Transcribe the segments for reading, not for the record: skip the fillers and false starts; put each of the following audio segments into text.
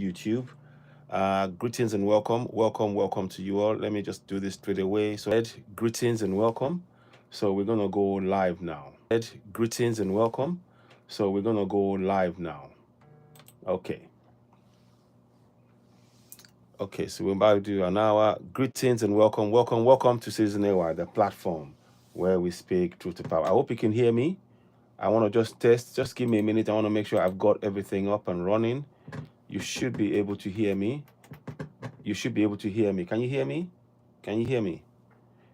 YouTube. Greetings and welcome to you all. Let me just do this straight away. So, greetings and welcome. So, we're gonna go live now. Greetings and welcome. So, we're gonna go live now. Okay. Okay, so we're about to do an hour. Greetings and welcome to Season AY, the platform where we speak truth to power. I hope you can hear me. I want to just test. Just give me a minute. I want to make sure I've got everything up and running. You should be able to hear me. You should be able to hear me. Can you hear me? Can you hear me?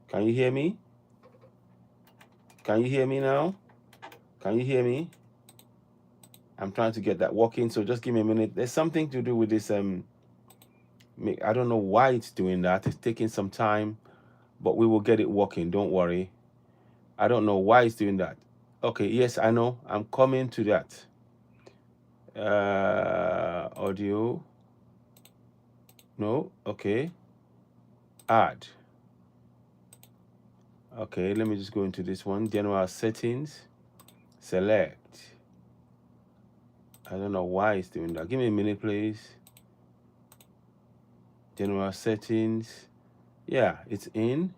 Can you hear me? Can you hear me now? Can you hear me? I'm trying to get that working, so just give me a minute. There's something to do with this. I don't know why it's doing that. It's taking some time, but we will get it working. Don't worry. I don't know why it's doing that. Okay, yes, I know. I'm coming to that. Audio. No, okay. Add. Okay, let me just go into this one. General settings. Select. I don't know why it's doing that. Give me a minute, please. General settings. Yeah, it's in.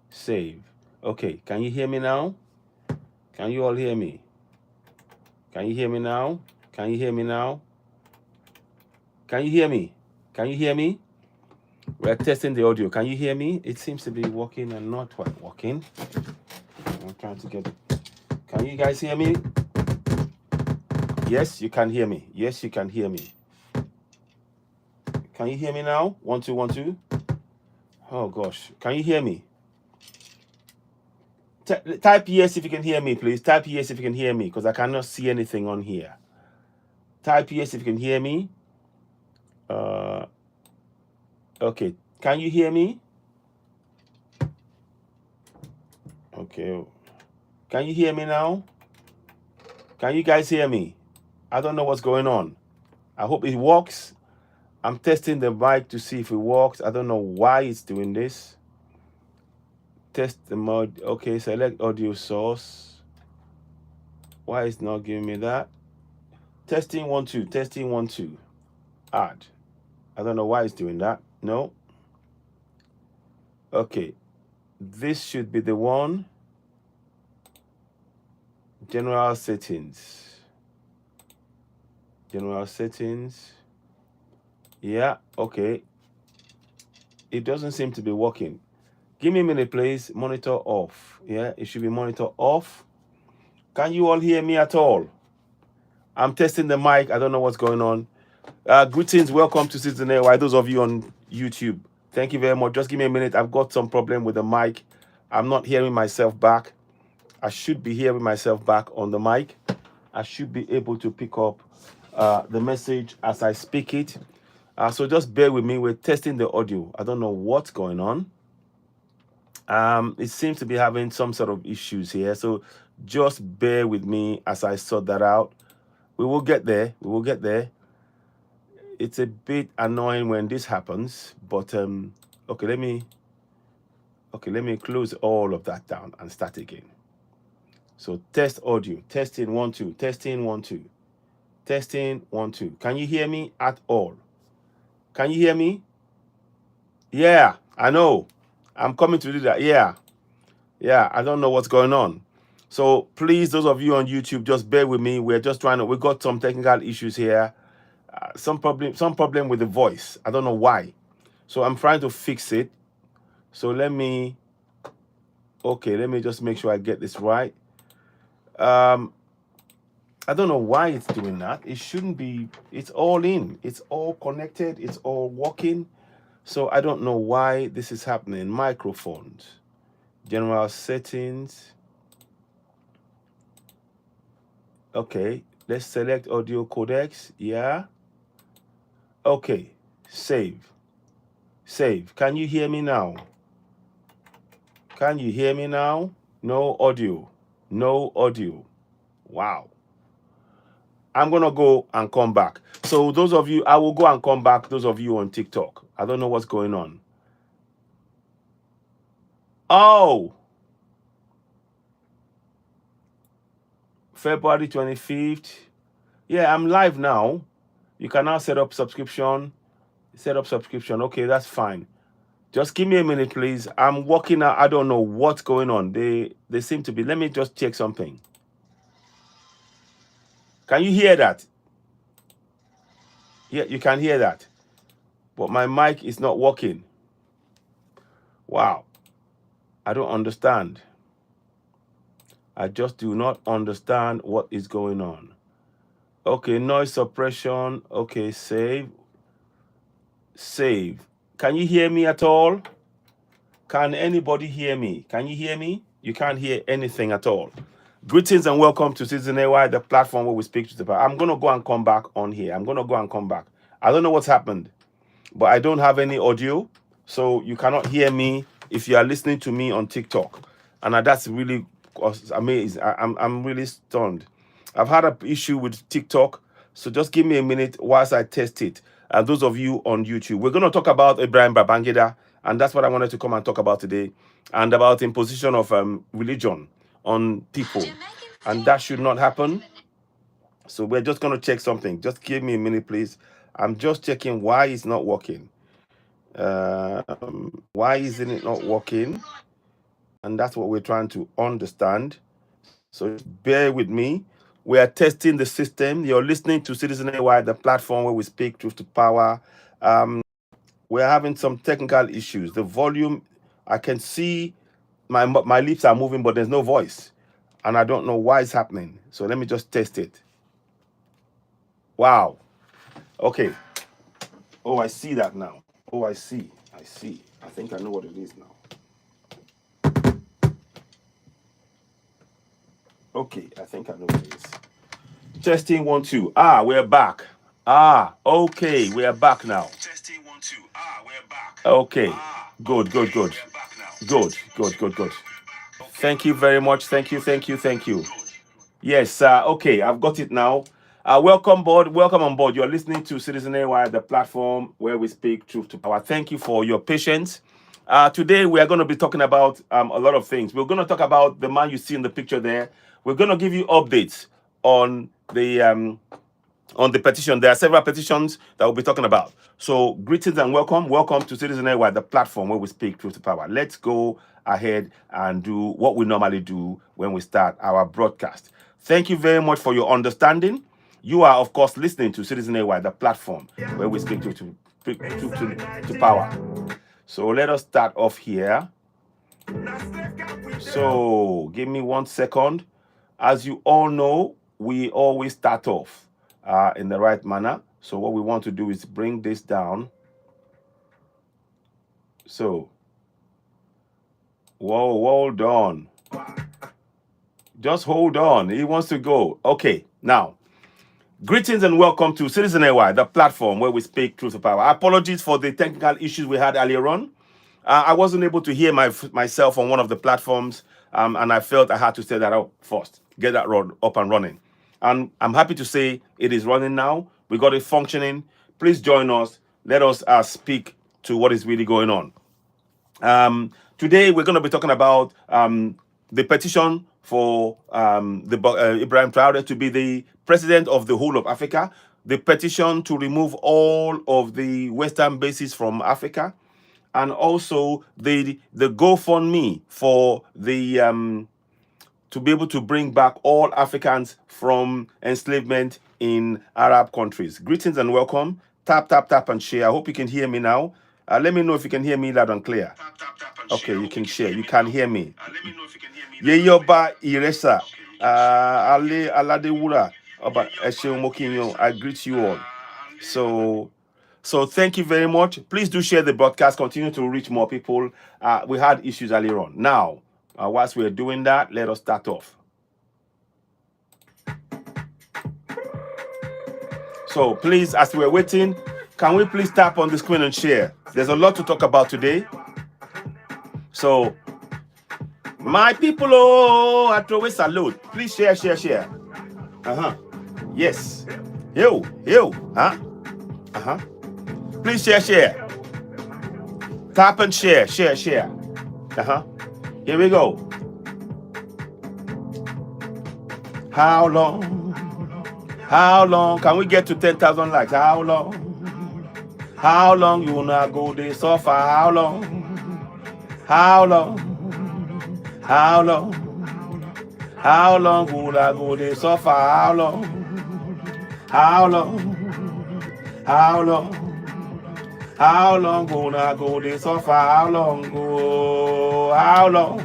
Save. Okay, can you hear me now? Can you all hear me? Can you hear me now? Can you hear me now? Can you hear me? Can you hear me? We're testing the audio. Can you hear me? It seems to be working and not quite working. I'm trying to get it. Can you guys hear me? Yes, you can hear me. Yes, you can hear me. Can you hear me now? 1 2 1 2. Oh gosh, can you hear me? Type yes if you can hear me, please. Type yes if you can hear me, because I cannot see anything on here. Type yes if you can hear me. Okay, can you hear me? Okay, can you hear me now? Can you guys hear me? I don't know what's going on. I hope it works. I'm testing the mic to see if it works. I don't know why it's doing this. Test the mode. Okay, select audio source. Why is it not giving me that? Testing 1 2. Testing 1 2. Add. I don't know why it's doing that. No. Okay. This should be the one. General settings. General settings. Yeah, okay. It doesn't seem to be working. Give me a minute, please. Monitor off. Yeah, it should be monitor off. Can you all hear me at all? I'm testing the mic. I don't know what's going on. Greetings. Welcome to Season AY. Those of you on YouTube, thank you very much. Just give me a minute. I've got some problem with the mic. I'm not hearing myself back. I should be hearing myself back on the mic. I should be able to pick up the message as I speak it. So just bear with me. We're testing the audio. I don't know what's going on. It seems to be having some sort of issues here. So just bear with me as I sort that out. We will get there. We will get there. It's a bit annoying when this happens, but okay, let me close all of that down and start again. So test audio. Testing 1 2. Testing 1 2. Testing 1 2. Can you hear me at all? Can you hear me? Yeah, I know. I'm coming to do that. Yeah, I don't know what's going on. So please, those of you on YouTube, just bear with me. We're just trying to. We got some technical issues here. Some problem with the voice. I don't know why. So I'm trying to fix it. So let me just make sure I get this right. I don't know why it's doing that. It shouldn't be. It's all in. It's all connected. It's all working. So I don't know why this is happening. Microphones, general settings. Okay, let's select audio codecs. Yeah. Okay, save. Save. Can you hear me now? Can you hear me now? No audio. No audio. Wow. I'm going to go and come back. So those of you, I will go and come back. Those of you on TikTok, I don't know what's going on. Oh, February 25th. Yeah, I'm live now. You can now set up subscription. Set up subscription. Okay, that's fine. Just give me a minute, please. I'm working out. I don't know what's going on. They seem to be. Let me just check something. Can you hear that? Yeah, you can hear that. But my mic is not working. Wow. I don't understand. I just do not understand what is going on. Okay, noise suppression. Okay, save. Save. Can you hear me at all? Can anybody hear me? Can you hear me? You can't hear anything at all. Greetings and welcome to Citizen AY, the platform where we speak to the power. I'm going to go and come back on here. I'm going to go and come back. I don't know what's happened, but I don't have any audio, so you cannot hear me if you are listening to me on TikTok. And that's really amazing. I'm really stunned. I've had an issue with TikTok, so just give me a minute whilst I test it. And those of you on YouTube, we're going to talk about Ibrahim Babangida, and that's what I wanted to come and talk about today, and about imposition of religion on people, and that should not happen. So we're just going to check something. Just give me a minute, please. I'm just checking why it's not working. Why isn't it not working? And that's what we're trying to understand. So bear with me. We are testing the system. You're listening to Citizen AY, the platform where we speak truth to power. We're having some technical issues. The volume, I can see my lips are moving, but there's no voice. And I don't know why it's happening. So let me just test it. Wow. Okay. Oh, I see that now. Oh, I see. I see. I think I know what it is now. Okay, I think I know what it is. Testing 1 2. Ah, we're back. Ah, okay, we are back now. Testing 1 2. Ah, we're back. Okay. Good, good, good. Good, good, good, good. Thank you very much. Thank you, thank you, thank you. Yes, okay, I've got it now. Welcome on board. You're listening to Citizen AY, the platform where we speak truth to power. Thank you for your patience. Today we are going to be talking about a lot of things. We're going to talk about the man you see in the picture there. We're going to give you updates on the petition. There are several petitions that we'll be talking about. So greetings and welcome. Welcome to Citizen AY, the platform where we speak truth to power. Let's go ahead and do what we normally do when we start our broadcast. Thank you very much for your understanding. You are, of course, listening to Citizen AY, the platform where we speak truth to power. So let us start off here. So give me 1 second. As you all know, we always start off in the right manner. So what we want to do is bring this down. So, whoa, hold on. Just hold on. He wants to go. Okay, now, greetings and welcome to Citizen AY, the platform where we speak truth to power. Apologies for the technical issues we had earlier on. I wasn't able to hear myself on one of the platforms, and I felt I had to set that up first, get that up and running. And I'm happy to say it is running now. We got it functioning. Please join us. Let us speak to what is really going on. Today, we're going to be talking about the petition for Ibrahim Traore to be the president of the whole of Africa, the petition to remove all of the Western bases from Africa, and also the GoFundMe for the to be able to bring back all Africans from enslavement in Arab countries. Greetings and welcome. Tap, tap, tap, and share. I hope you can hear me now. Let me know if you can hear me loud and clear. Tap, tap, tap, and okay, you can share. You can hear me. Let me know if you can hear me. Yeyoba Iresa. Ale Aladewura. I greet you all. So thank you very much. Please do share the broadcast. Continue to reach more people. We had issues earlier on. Now, whilst we're doing that, let us start off. So please, as we're waiting, can we please tap on the screen and share? There's a lot to talk about today. So, my people, oh, I throw a salute. Please share, share, share. Yes. Yo, huh? Please share, share. Tap and share, share, share. Here we go. How long How long can we get to 10,000 likes? How long? How long you wanna go dey suffer? How long? How long? How long? How long will I go dey suffer? How long? How long? How long? How long will I go dey suffer? How long? Go? How long?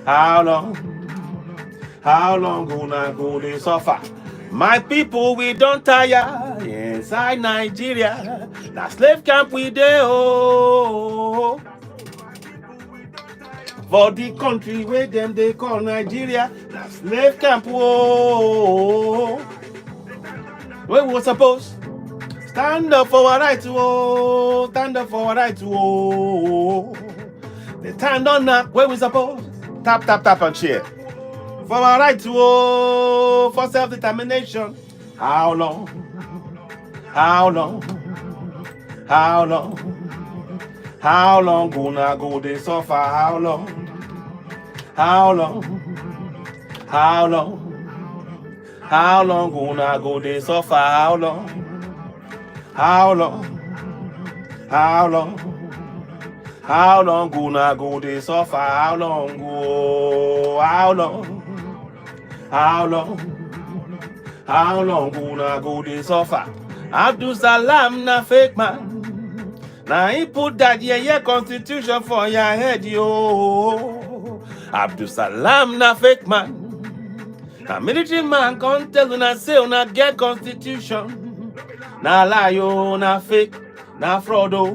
How long? How long will I go dey suffer? My people, we don't tire inside Nigeria. Na slave camp we dey oh. For the country where them they call Nigeria, na slave camp whoa. Where we suppose stand up for our rights whoa, stand up for our rights whoa. The time don't knock where we suppose tap tap tap and share. For our rights whoa, for self-determination. How long? How long? How long? How long gonna go they suffer? How long? How long? How long? How long gonna go they suffer? How long? How long? How long? How long gonna go they suffer? How long? Go? How long? How long? How long gonna go they suffer? Abdul Salam na fake man. Now he put that yeah constitution for your head, yo. Abdul Salam na fake man. A military man can't tell you na say una get constitution. Na lie yo, na fake, na fraud oh.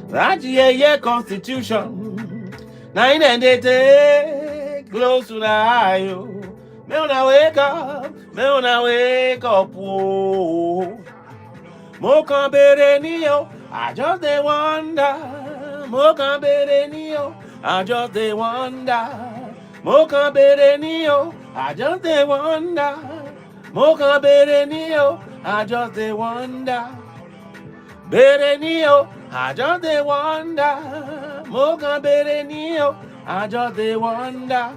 That yeah constitution. Now in they take close to the eye yo. Me una wake up, oh. Mo kan bere ni yo, I just dey wonder. Mo kan bere ni yo, I just dey wonder. Mo kan bere ni yo, I just dey wonder. Mo kan bere ni yo, I just dey wonder. Bere ni yo, I just dey wonder. Mo kan bere ni yo, I just dey wonder.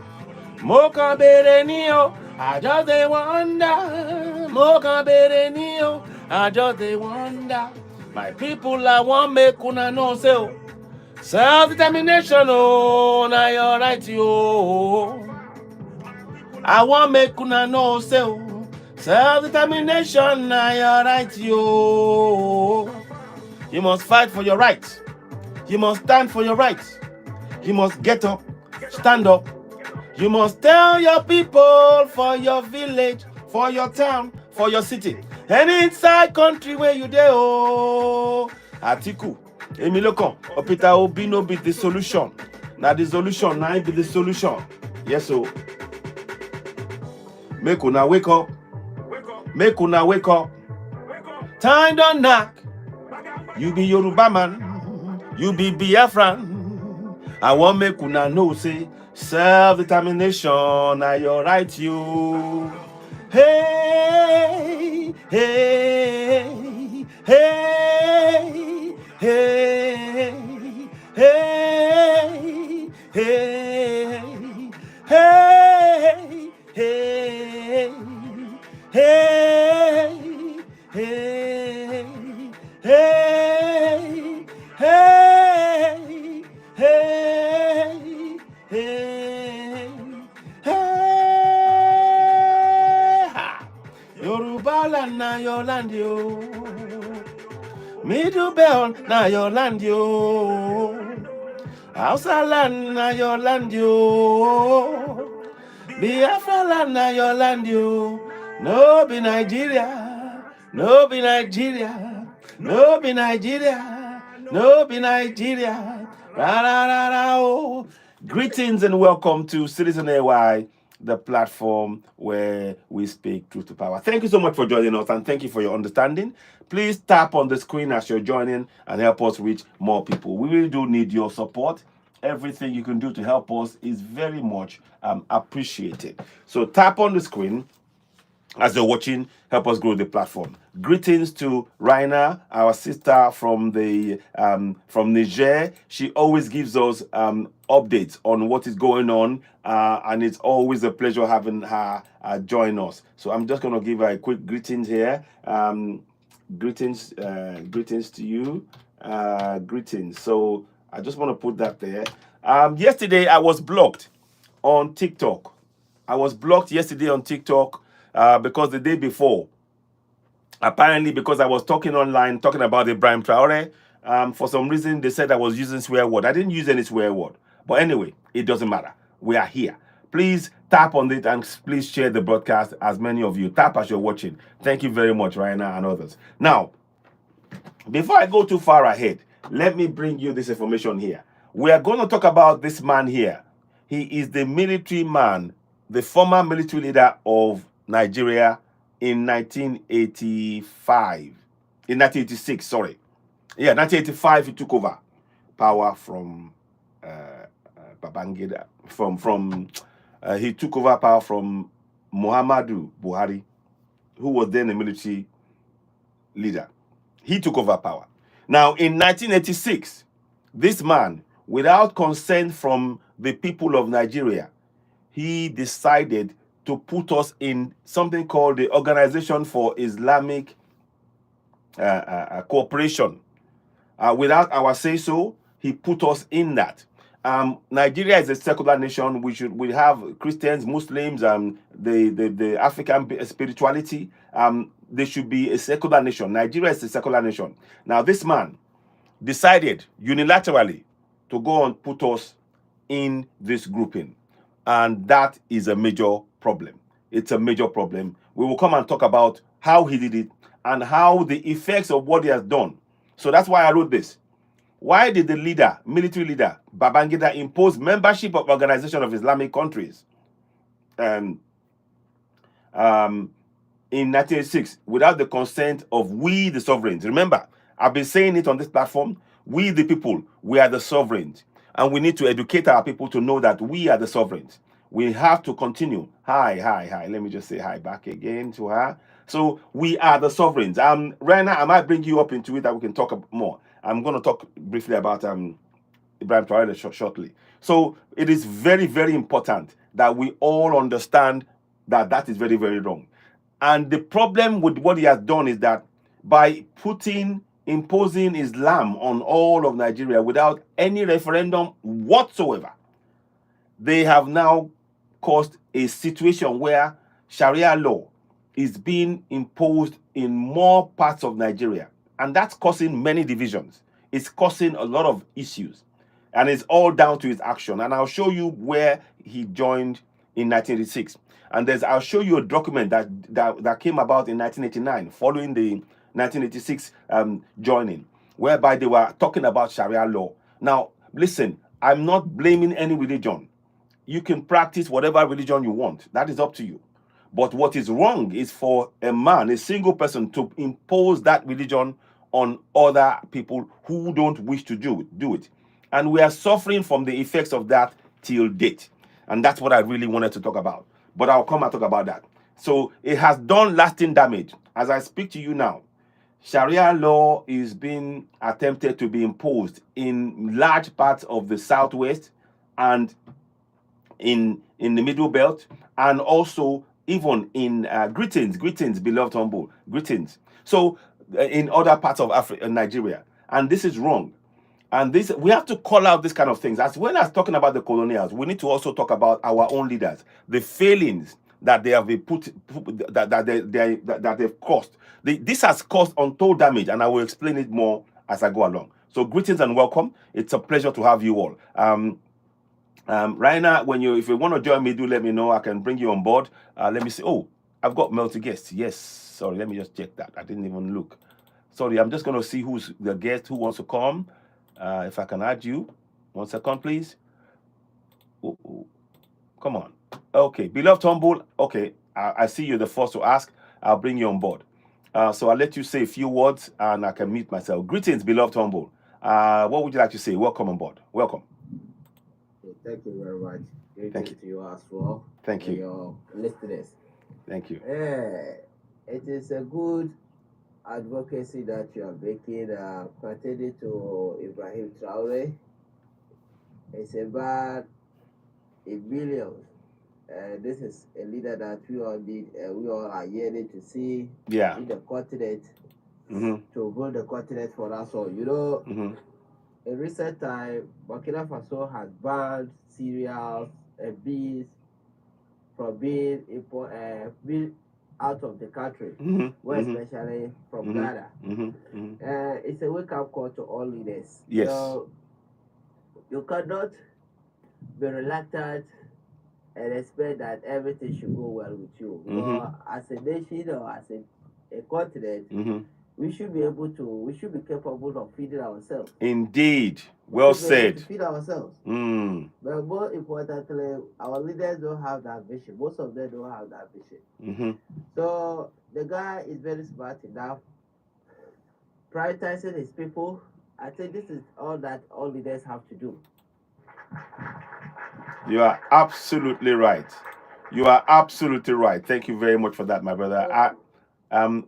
Mo kan bere ni yo, I just dey wonder. Mo kan bere ni yo, I just dey wonder. My people, I want make una know say oh, self-determination oh, na your right yo. I want make una know say oh, self-determination na your right yo. You must fight for your rights. You must stand for your rights. You must get up, stand up. You must tell your people for your village, for your town, for your city. Any inside country where you dey oh. Atiku, Emilokan, Opita Obi no be the solution. Now the solution, now be the solution. Yes, so. Make una wake up. Make una wake up. Time don't knock. You be Yoruba man. You be Biafran. I want make una know say self-determination na your right you. Hey, hey, hey, hey, hey, hey, hey, hey, hey, hey, hey, hey, hey, hey, hey. Yoruba land na your land yo. Middle belt na your land yo. Hausa land na your land yo. Biafra land na your land yo. No be Nigeria. No be Nigeria. No be Nigeria. No be Nigeria. Ra, ra, ra, ra, oh. Greetings and welcome to Citizen AY, the platform where we speak truth to power. Thank you so much for joining us and thank you for your understanding. Please tap on the screen as you're joining and help us reach more people. We really do need your support. Everything you can do to help us is very much appreciated. So tap on the screen as you're watching, help us grow the platform. Greetings to Raina, our sister from the from Niger. She always gives us updates on what is going on, and it's always a pleasure having her join us. So I'm just going to give her a quick greetings here. Greetings to you. Greetings. So I just want to put that there. Yesterday I was blocked on TikTok. I was blocked yesterday on TikTok because the day before, apparently because I was talking online, talking about Ibrahim Traore, for some reason they said I was using swear word. I didn't use any swear word. But anyway, it doesn't matter. We are here. Please tap on it and please share the broadcast, as many of you. Tap as you're watching. Thank you very much, Raina and others. Now, before I go too far ahead, let me bring you this information here. We are going to talk about this man here. He is the military man, the former military leader of Nigeria in 1985. In 1986, sorry. Yeah, 1985 he took over power from Babangida. He took over power from Muhammadu Buhari, who was then a military leader. He took over power. Now, in 1986, this man, without consent from the people of Nigeria, he decided to put us in something called the Organization for Islamic Cooperation. Without our say-so, he put us in that. Nigeria is a secular nation. We have Christians, Muslims, the African spirituality. They should be a secular nation. Nigeria is a secular nation. Now, this man decided unilaterally to go and put us in this grouping, and that is a major problem. It's a major problem. We will come and talk about how he did it and how the effects of what he has done. So that's why I wrote this. Why did the leader, military leader, Babangida, impose membership of Organization of Islamic Countries in 1986 without the consent of we, the sovereigns? Remember, I've been saying it on this platform. We, the people, we are the sovereigns. And we need to educate our people to know that we are the sovereigns. We have to continue. Hi. Let me just say hi back again to her. So we are the sovereigns. Raina, I might bring you up into it that we can talk more. I'm going to talk briefly about Ibrahim Traore shortly. So it is very, very important that we all understand that that is very, very wrong. And the problem with what he has done is that by imposing Islam on all of Nigeria without any referendum whatsoever, they have now caused a situation where Sharia law is being imposed in more parts of Nigeria. And that's causing many divisions. It's causing a lot of issues. And it's all down to his action. And I'll show you where he joined in 1986. And I'll show you a document that came about in 1989 following the 1986 joining, whereby they were talking about Sharia law. Now, listen, I'm not blaming any religion. You can practice whatever religion you want. That is up to you. But what is wrong is for a man, a single person, to impose that religion on other people who don't wish to do it. And we are suffering from the effects of that till date. And that's what I really wanted to talk about. But I'll come and talk about that. So it has done lasting damage. As I speak to you now, Sharia law is being attempted to be imposed in large parts of the Southwest and in the Middle Belt, and also even in greetings, beloved humble, greetings. So in other parts of Africa, Nigeria, and this is wrong. And this, we have to call out these kind of things. As well as talking about the colonials, we need to also talk about our own leaders, the failings that they have been that they've caused. This has caused untold damage, and I will explain it more as I go along. So greetings and welcome. It's a pleasure to have you all. Raina, if you want to join me, do let me know. I can bring you on board. Let me see. Oh, I've got multi-guests. Yes. Sorry, let me just check that. I didn't even look. Sorry, I'm just going to see who's the guest who wants to come. If I can add you. 1 second, please. Ooh. Come on. Okay, beloved humble. Okay, I see you're the first to ask. I'll bring you on board. So I'll let you say a few words and I can mute myself. Greetings, beloved humble. What would you like to say? Welcome on board. Welcome. Thank you very much. Thank you to you as well. Thank you. Your listeners. Thank you. It is a good advocacy that you are making pertaining to Ibrahim Traore. It's about a billion. This is a leader that we all need, we all are yearning to see Yeah. in the continent, Mm-hmm. to build the continent for us all. You know, Mm-hmm. in recent time, Burkina Faso has banned cereals and beans from being out of the country, Mm-hmm. more Mm-hmm. especially from Mm-hmm. Ghana. Mm-hmm. Mm-hmm. It's a wake up call to all leaders. You Yes. know, you cannot be reluctant and expect that everything should go well with you. Mm-hmm. Because as a nation or as a continent, Mm-hmm. we should be capable of feeding ourselves. Indeed. We Well should be able to said. feed ourselves. Mm. But more importantly, our leaders don't have that vision. Most of them don't have that vision. Mm-hmm. So the guy is very smart enough, prioritizing his people. I think this is all that all leaders have to do. You are absolutely right. You are absolutely right. Thank you very much for that, my brother.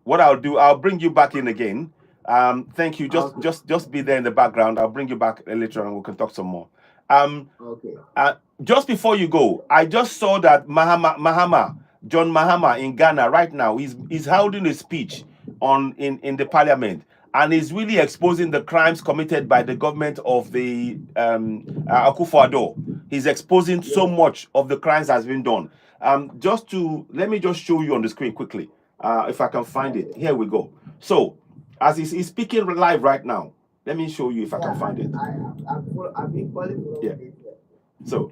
What I'll do, I'll bring you back in again. Thank you. Just, Okay. just be there in the background. I'll bring you back later on and we can talk some more. Um, Okay. just before you go, I just saw that John Mahama in Ghana right now, he's holding a speech in the parliament, and is really exposing the crimes committed by the government of the Akufo-Addo. He's exposing so Yeah. much of the crimes that's been done. Just to let me just show you on the screen quickly, if I can find it. Okay. Here we go. So, as he's speaking live right now, let me show you if I can Yeah. find it. I've been calling Yeah. following this. So,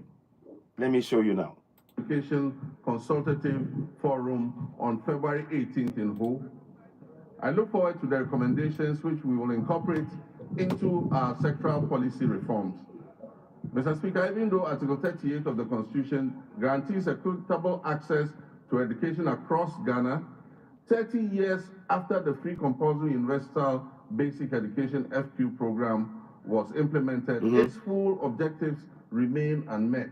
let me show you now. Education Consultative Forum on February 18th in Ho. I look forward to the recommendations which we will incorporate into our sectoral policy reforms. Mr. Speaker, even though Article 38 of the Constitution guarantees equitable access to education across Ghana, 30 years after the free compulsory universal basic education FQ program was implemented, its full objectives remain unmet.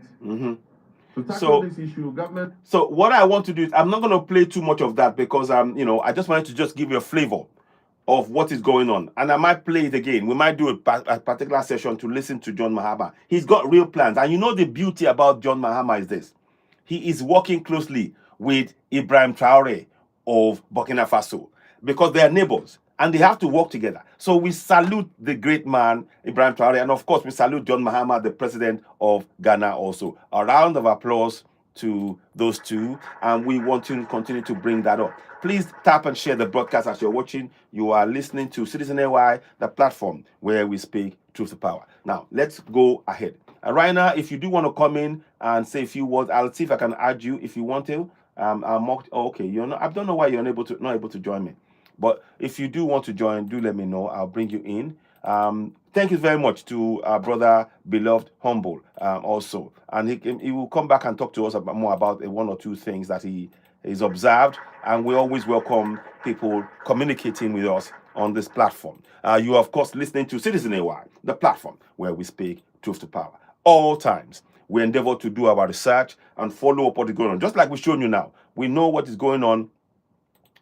To tackle this issue, government. So what I want to do is I'm not going to play too much of that because I just wanted to just give you a flavor of what is going on, and I might play it again. We might do a particular session to listen to John Mahama. He's got real plans, and you know the beauty about John Mahama is this: he is working closely with Ibrahim Traore of Burkina Faso because they are neighbors and they have to work together. So we salute the great man Ibrahim Traore, and of course we salute John Mahama, the president of Ghana. Also, a round of applause to those two, and we want to continue to bring that up. Please tap and share the broadcast as you're watching. You are listening to Citizen AY, the platform where we speak truth to power. Now, let's go ahead. Raina, if you do want to come in and say a few words, I'll see if I can add you if you want to. I'll mock. Oh, okay, you're not. I don't know why you're not able to join me, but if you do want to join, do let me know. I'll bring you in. Thank you very much to our brother, beloved Humble, also, and he will come back and talk to us more about one or two things that he is observed, and we always welcome people communicating with us on this platform. You are, of course, listening to Citizen AY, the platform where we speak truth to power. All times, we endeavor to do our research and follow up what is going on. Just like we've shown you now, we know what is going on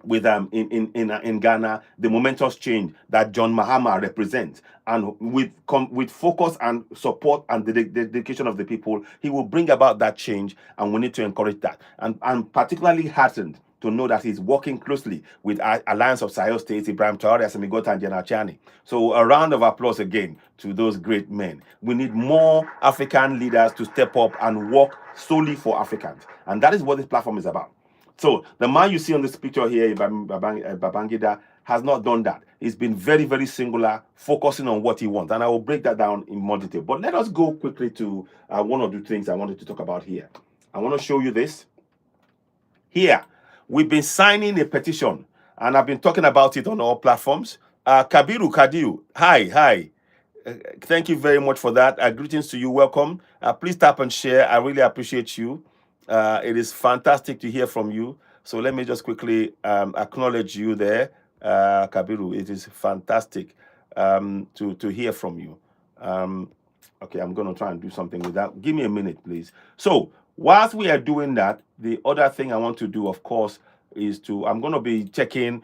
with in Ghana, the momentous change that John Mahama represents, and with focus and support and the dedication of the people, he will bring about that change, and we need to encourage that. And I'm particularly heartened to know that he's working closely with Alliance of Sahel States, Ibrahim Traore, Asemigota, and General Chani. So a round of applause again to those great men. We need more African leaders to step up and work solely for Africans, and that is what this platform is about. So the man you see on this picture here, Babangida, has not done that. He's been very, very singular, focusing on what he wants. And I will break that down in more detail. But let us go quickly to one or two things I wanted to talk about here. I want to show you this. Here, we've been signing a petition, and I've been talking about it on all platforms. Kabiru Kadiu, hi. Thank you very much for that. Greetings to you. Welcome. Please tap and share. I really appreciate you. It is fantastic to hear from you. So let me just quickly acknowledge you there, Kabiru. It is fantastic to hear from you. Okay, I'm going to try and do something with that. Give me a minute, please. So Whilst we are doing that, the other thing I want to do, of course, is I'm going to be checking.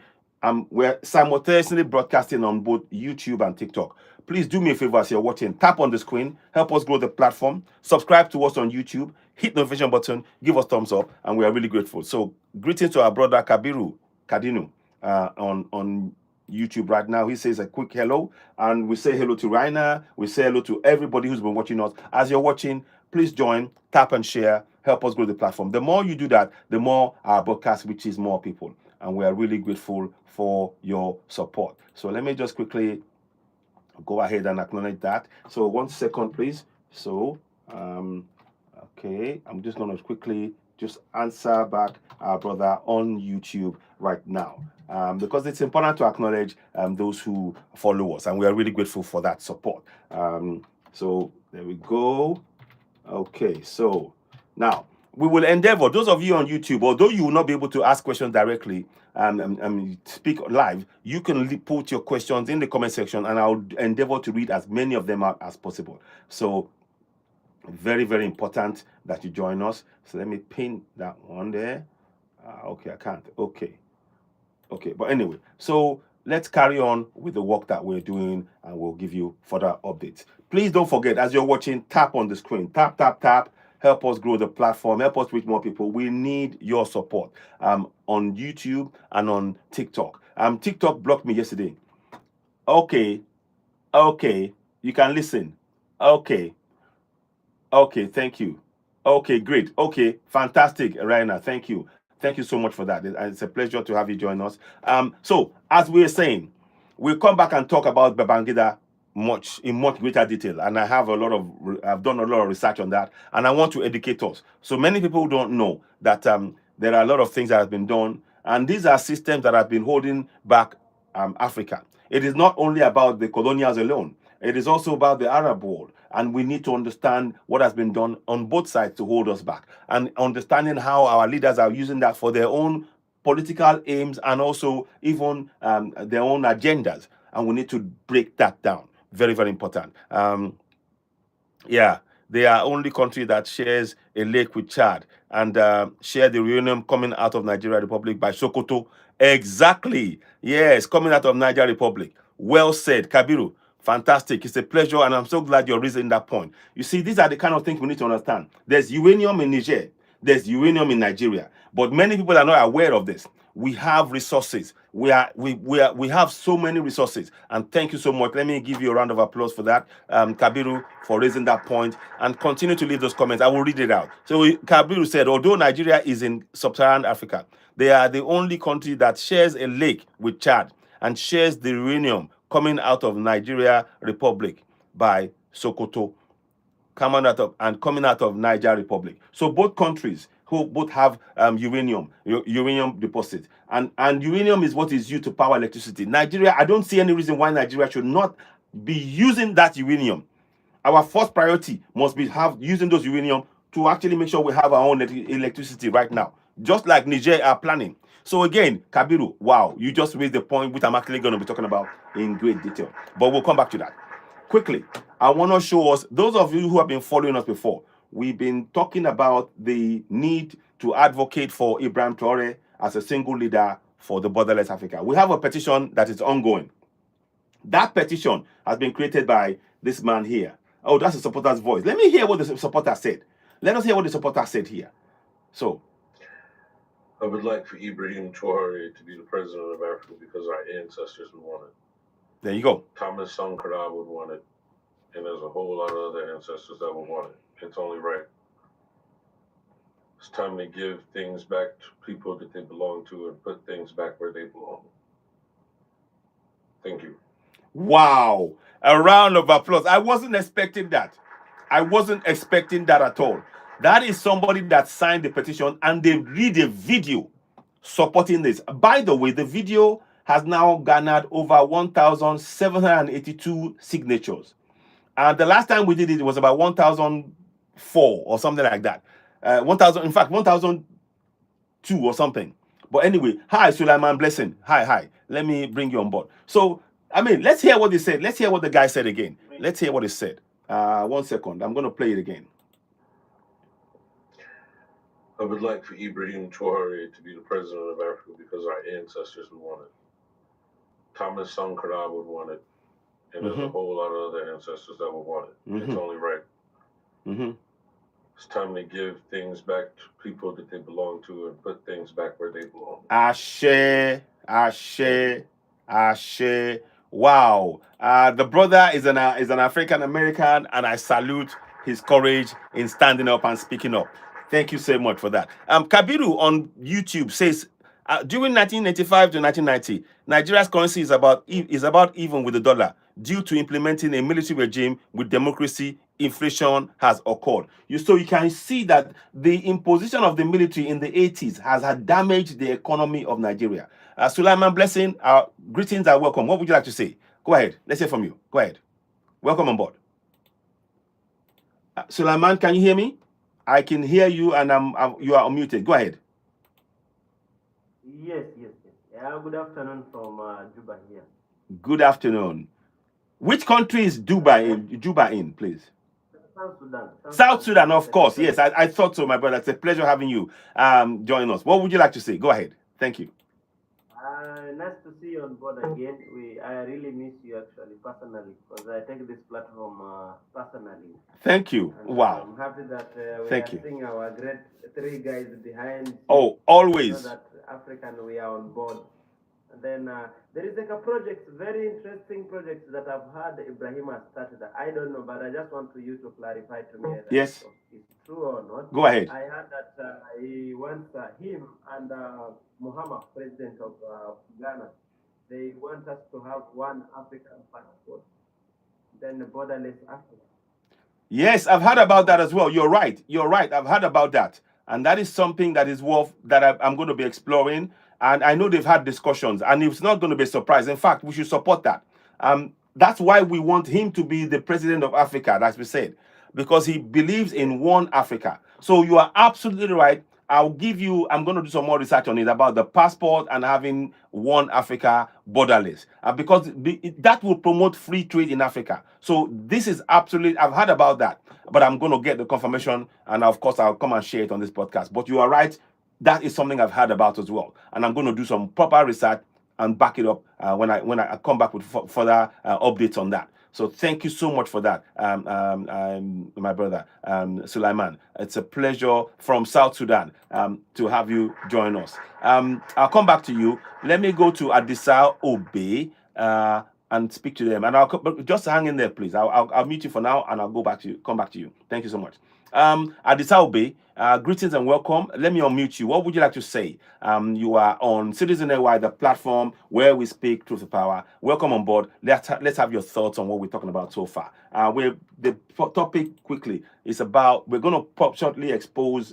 We're simultaneously broadcasting on both YouTube and TikTok. Please do me a favor as you're watching. Tap on the screen, help us grow the platform. Subscribe to us on YouTube, hit the notification button, give us thumbs up, and we are really grateful. So, greetings to our brother Kabiru Kadinu on YouTube right now. He says a quick hello, and we say hello to Rainer. We say hello to everybody who's been watching us. As you're watching, please join, tap and share, help us grow the platform. The more you do that, the more our broadcast reaches more people, and we are really grateful for your support. So let me just quickly go ahead and acknowledge that. So 1 second, please. So okay, I'm just going to quickly just answer back our brother on YouTube right now, because it's important to acknowledge those who follow us, and we are really grateful for that support. So there we go. Okay, so now we will endeavor, those of you on YouTube, although you will not be able to ask questions directly and speak live, you can put your questions in the comment section, and I'll endeavor to read as many of them out as possible. So very, very important that you join us. So let me pin that one there. Okay, I can't. Okay, but anyway, so let's carry on with the work that we're doing, and we'll give you further updates. Please don't forget, as you're watching, tap on the screen. Tap, tap, tap. Help us grow the platform. Help us reach more people. We need your support on YouTube and on TikTok. TikTok blocked me yesterday. Okay, you can listen. Okay, thank you. Okay, great. Okay, fantastic, Raina. Thank you. Thank you so much for that. It's a pleasure to have you join us. So, as we were saying, we'll come back and talk about Babangida in much greater detail. And I've done a lot of research on that, and I want to educate us. So many people don't know that there are a lot of things that have been done, and these are systems that have been holding back Africa. It is not only about the colonials alone. It is also about the Arab world, and we need to understand what has been done on both sides to hold us back, and understanding how our leaders are using that for their own political aims and also even their own agendas, and we need to break that down. Very, very important. Yeah, they are only country that shares a lake with Chad, and share the uranium coming out of Nigeria Republic by Sokoto. Exactly. Yes, coming out of Nigeria Republic. Well said, Kabiru. Fantastic. It's a pleasure, and I'm so glad you're raising that point. You see, these are the kind of things we need to understand. There's uranium in Niger. There's uranium in Nigeria. But many people are not aware of this. We have resources. We have so many resources. And thank you so much. Let me give you a round of applause for that, Kabiru, for raising that point. And continue to leave those comments. I will read it out. So Kabiru said, although Nigeria is in sub-Saharan Africa, they are the only country that shares a lake with Chad and shares the uranium coming out of Nigeria Republic by Sokoto, coming out of Niger Republic. So both countries who both have uranium deposits, and uranium is what is used to power electricity. Nigeria, I don't see any reason why Nigeria should not be using that uranium. Our first priority must be using those uranium to actually make sure we have our own electricity right now, just like Niger are planning. So again, Kabiru, wow, you just raised the point which I'm actually going to be talking about in great detail. But we'll come back to that. Quickly, I want to show us, those of you who have been following us before, we've been talking about the need to advocate for Ibrahim Traore as a single leader for the borderless Africa. We have a petition that is ongoing. That petition has been created by this man here. Oh, that's a supporter's voice. Let me hear what the supporter said. Let us hear what the supporter said here. So, I would like for Ibrahim Traore to be the president of Africa because our ancestors would want it. There you go. Thomas Sankara would want it. And there's a whole lot of other ancestors that would want it. It's only right. It's time to give things back to people that they belong to and put things back where they belong. Thank you. Wow. A round of applause. I wasn't expecting that. I wasn't expecting that at all. That is somebody that signed the petition, and they read a video supporting this. By the way, the video has now garnered over 1,782 signatures. The last time we did it was about 1,004 or something like that. 1,000, in fact, 1,002 or something. But anyway, hi, Sulaiman Blessing. Hi. Let me bring you on board. So, I mean, let's hear what they said. Let's hear what the guy said again. Let's hear what he said. 1 second. I'm going to play it again. I would like for Ibrahim Traore to be the president of Africa because our ancestors would want it. Thomas Sankara would want it. And there's a whole lot of other ancestors that would want it. It's only right. It's time to give things back to people that they belong to and put things back where they belong. Ashe, Ashe, Ashe. Wow. The brother is an African American, and I salute his courage in standing up and speaking up. Thank you so much for that. Kabiru on YouTube says, during 1985 to 1990, Nigeria's currency is about even with the dollar due to implementing a military regime with democracy. Inflation has occurred. So you can see that the imposition of the military in the 80s has damaged the economy of Nigeria. Sulaiman Blessing, greetings are welcome. What would you like to say? Go ahead. Let's hear from you. Go ahead. Welcome on board. Sulaiman, can you hear me? I can hear you, and you are unmuted. Go ahead. Yes. Good afternoon from Juba here. Good afternoon. Which country is Juba in, please? South Sudan. South Sudan, of course. Yes, I thought so, my brother. It's a pleasure having you join us. What would you like to say? Go ahead. Thank you. Nice to see you on board again. I really miss you actually personally because I take this platform personally. Thank you. And, wow. I'm happy that we Thank are you. seeing our great three guys behind. Oh, always. So that African we are on board. And then there is like a project, very interesting project that I've heard Ibrahim has started. I don't know, but I just want you to clarify to me that yes. It's true or not. Go ahead. I heard that he wants him and Muhammad, president of Ghana, they want us to have one African passport, then borderless Africa. Yes, I've heard about that as well. You're right. I've heard about that. And that is something that is worth that I'm going to be exploring. And I know they've had discussions, and it's not going to be a surprise. In fact, we should support that. That's why we want him to be the president of Africa, as we said, because he believes in one Africa. So you are absolutely right. I'm going to do some more research on it about the passport and having one Africa borderless, because that will promote free trade in Africa. So this is absolutely, I've heard about that, but I'm going to get the confirmation, and of course I'll come and share it on this podcast. But you are right. That is something I've heard about as well, and I'm going to do some proper research and back it up when I come back with further updates on that. So thank you so much for that, my brother Sulaiman. It's a pleasure from South Sudan to have you join us. I'll come back to you. Let me go to Adisa Obe and speak to them. And I'll just hang in there, please. I'll mute you for now, and I'll come back to you. Thank you so much. Adisa Obe, greetings and welcome. Let me unmute you. What would you like to say? You are on Citizen AY, the platform where we speak truth to power. Welcome on board. Let's have your thoughts on what we're talking about so far. The topic quickly is about, we're going to shortly expose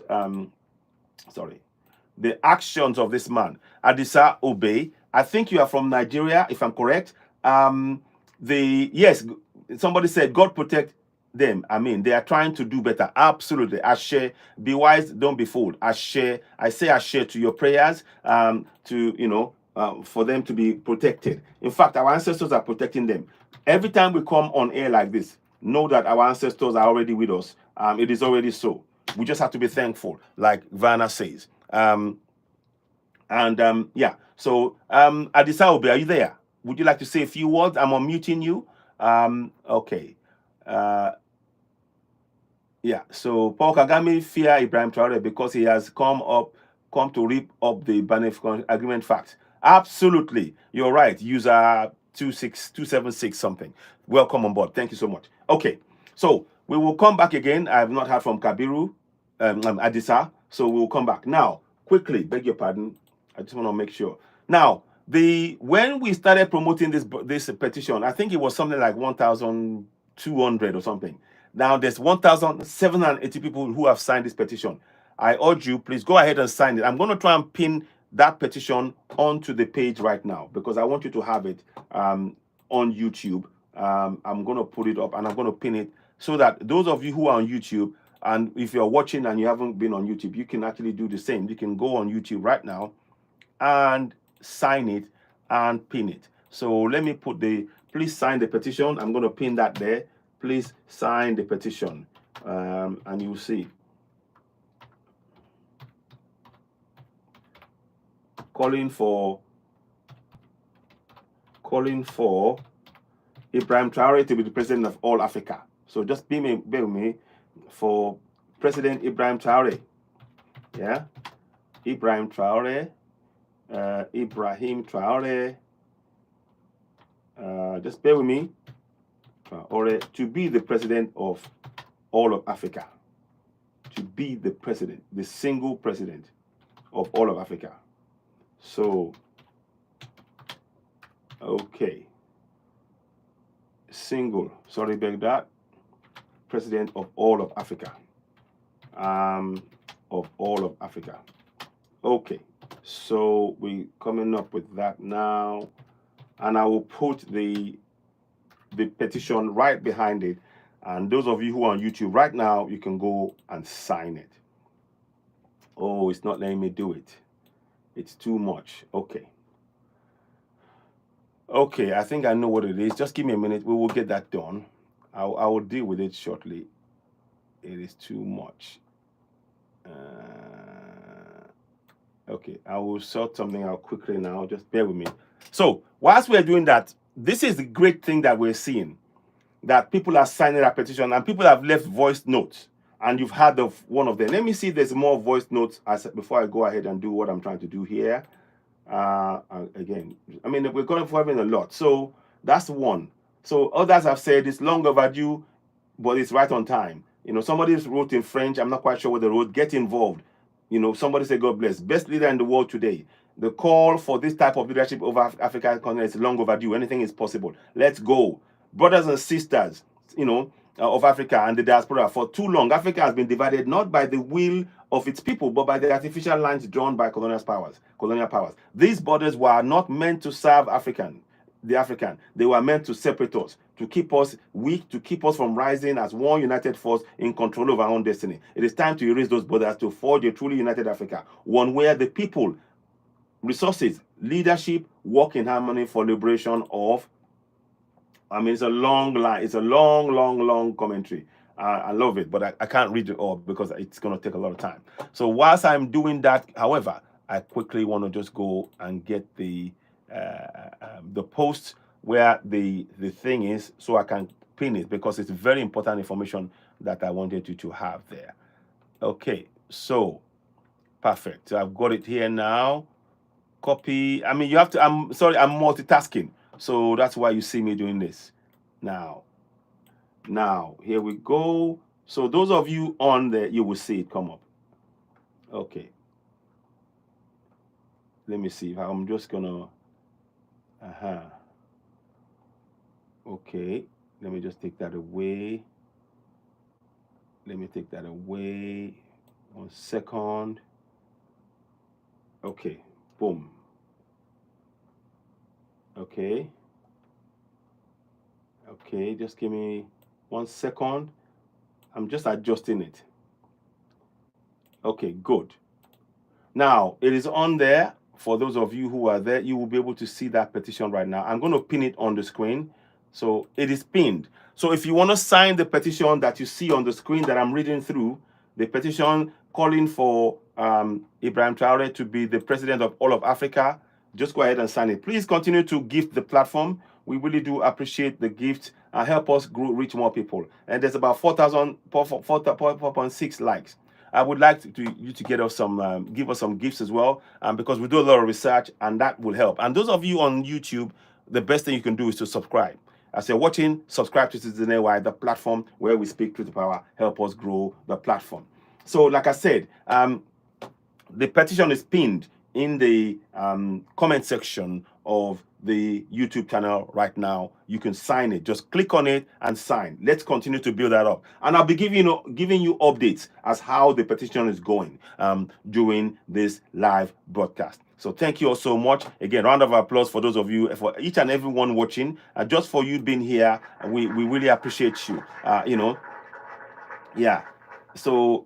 the actions of this man, Adisa Obe. I think you are from Nigeria, if I'm correct. Yes, somebody said God protect them. I mean, they are trying to do better. Absolutely. Ashe, be wise, don't be fooled. Ashe, I say ashe to your prayers, for them to be protected. In fact, our ancestors are protecting them. Every time we come on air like this, know that our ancestors are already with us. It is already so. We just have to be thankful, like Vanna says. So Adisa Obe, are you there? Would you like to say a few words? I'm unmuting you. Okay. So Paul Kagame fear Ibrahim Traore because he has come to rip up the Banif agreement facts. Absolutely. You're right. User 26276 something. Welcome on board. Thank you so much. Okay. So we will come back again. I have not heard from Kabiru, Adisa. So we will come back. Now, quickly, beg your pardon. I just want to make sure. Now, when we started promoting this petition, I think it was something like 1,200 or something. Now there's 1,780 people who have signed this petition. I urge you, please go ahead and sign it. I'm going to try and pin that petition onto the page right now because I want you to have it on YouTube. I'm going to put it up and I'm going to pin it so that those of you who are on YouTube, and if you're watching and you haven't been on YouTube, you can actually do the same. You can go on YouTube right now and sign it and pin it. So let me please sign the petition. I'm going to pin that there. Please sign the petition, and you'll see. calling for Ibrahim Traore to be the president of all Africa. So just bear with me for President Ibrahim Traore. Yeah, Ibrahim Traore. Just bear with me. Traore to be the president of all of Africa. To be the president, the single president of all of Africa. So, okay. Single, sorry about that. President of all of Africa. Of all of Africa. Okay. So we're coming up with that now. And I will put the petition right behind it. And those of you who are on YouTube right now, you can go and sign it. Oh, it's not letting me do it. It's too much. Okay. Okay, I think I know what it is. Just give me a minute. We will get that done. I will deal with it shortly. It is too much. Okay, I will sort something out quickly now. Just bear with me. So, whilst we're doing that, this is the great thing that we're seeing. That people are signing a petition and people have left voice notes. And you've heard of one of them. Let me see if there's more voice notes before I go ahead and do what I'm trying to do here. Again, I mean, we're going for having a lot. So that's one. So others have said it's long overdue, but it's right on time. You know, somebody wrote in French. I'm not quite sure what they wrote. Get involved. You know, somebody said, God bless. Best leader in the world today. The call for this type of leadership over African continent is long overdue. Anything is possible. Let's go. Brothers and sisters, you know, of Africa and the diaspora. For too long, Africa has been divided not by the will of its people, but by the artificial lines drawn by colonial powers. These borders were not meant to serve the African. They were meant to separate us, to keep us weak, to keep us from rising as one united force in control of our own destiny. It is time to erase those borders to forge a truly united Africa, one where the people, resources, leadership work in harmony for liberation of. I mean, it's a long line. It's a long commentary. I love it, but I can't read it all because it's going to take a lot of time. So whilst I'm doing that, however, I quickly want to just go and get the post where the thing is so I can pin it because it's very important information that I wanted you to have there. Okay, so perfect. So I've got it here now. Copy. I mean, you have to, I'm sorry, I'm multitasking. So that's why you see me doing this. Now, here we go. So those of you on there, you will see it come up. Okay. Let me see if I'm just gonna, okay. Let me just take that away. One second. Okay, boom. Okay, just give me 1 second. I'm just adjusting it. Okay, good. Now, it is on there. For those of you who are there, you will be able to see that petition right now. I'm going to pin it on the screen. So it is pinned. So if you want to sign the petition that you see on the screen that I'm reading through, the petition calling for Ibrahim Traore to be the president of all of Africa, just go ahead and sign it. Please continue to gift the platform. We really do appreciate the gift and help us reach more people. And there's about 4.6 likes. I would like you to get us some, give us some gifts as well, because we do a lot of research and that will help. And those of you on YouTube, the best thing you can do is to subscribe. As you're watching, subscribe to Citizen AY, the platform where we speak truth to power, help us grow the platform. So like I said, the petition is pinned in the comment section of the YouTube channel right now. You can sign it. Just click on it and sign. Let's continue to build that up. And I'll be giving you updates as how the petition is going during this live broadcast. So thank you all so much. Again, round of applause for those of you, for each and everyone watching. Just for you being here, we really appreciate you. Yeah. So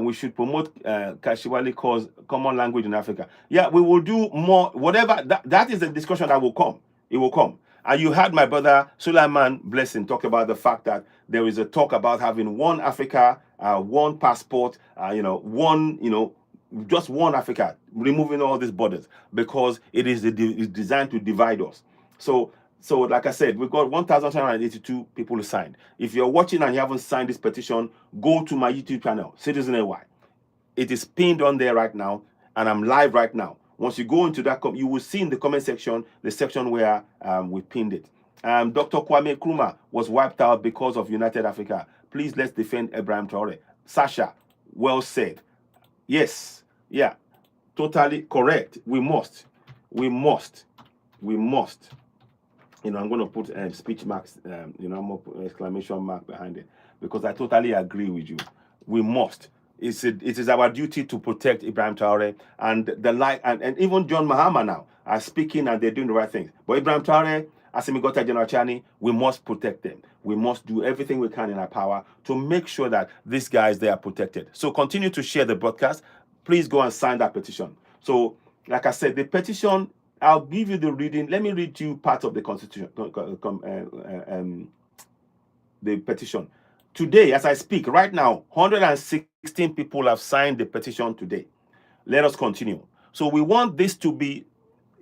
we should promote Kashiwali cause common language in Africa. Yeah, we will do more. Whatever that is a discussion that will come. It will come. And you heard my brother Suleiman Blessing talk about the fact that there is a talk about having one Africa, one passport. Just one Africa. removing all these borders, because it is designed to divide us. So like I said, we've got 1,782 people who signed. If you're watching and you haven't signed this petition, go to my YouTube channel, Citizen AY. It is pinned on there right now, and I'm live right now. Once you go into that, you will see in the comment section the section where we pinned it. Dr. Kwame Nkrumah was wiped out because of United Africa. Please, let's defend Ibrahim Traore. Sasha, well said. Yes, yeah, totally correct. We must. You know, I'm going to put speech marks, you know, I'm going to put exclamation mark behind it, because I totally agree with you. We must. It is our duty to protect Ibrahim Traore, and and even John Mahama now are speaking, and they're doing the right things. But Ibrahim Traore, Asimigota General Chani, we must protect them. We must do everything we can in our power to make sure that these guys, they are protected. So continue to share the broadcast. Please go and sign that petition. So, like I said, the petition, I'll give you the reading. Let me read you part of the Constitution, the petition. Today, as I speak, right now, 116 people have signed the petition today. Let us continue. So we want this to be,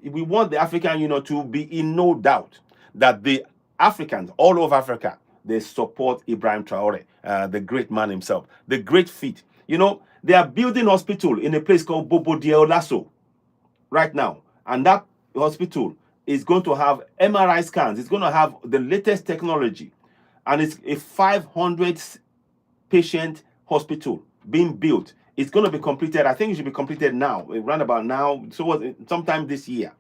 we want the African Union to be in no doubt that the Africans all over Africa, they support Ibrahim Traore, the great man himself, the great feat. You know, they are building hospital in a place called Bobo Dioulasso right now. And that hospital is going to have MRI scans. It's going to have the latest technology. And it's a 500 patient hospital being built. It's going to be completed. I think it should be completed now, around about now, so sometime this year.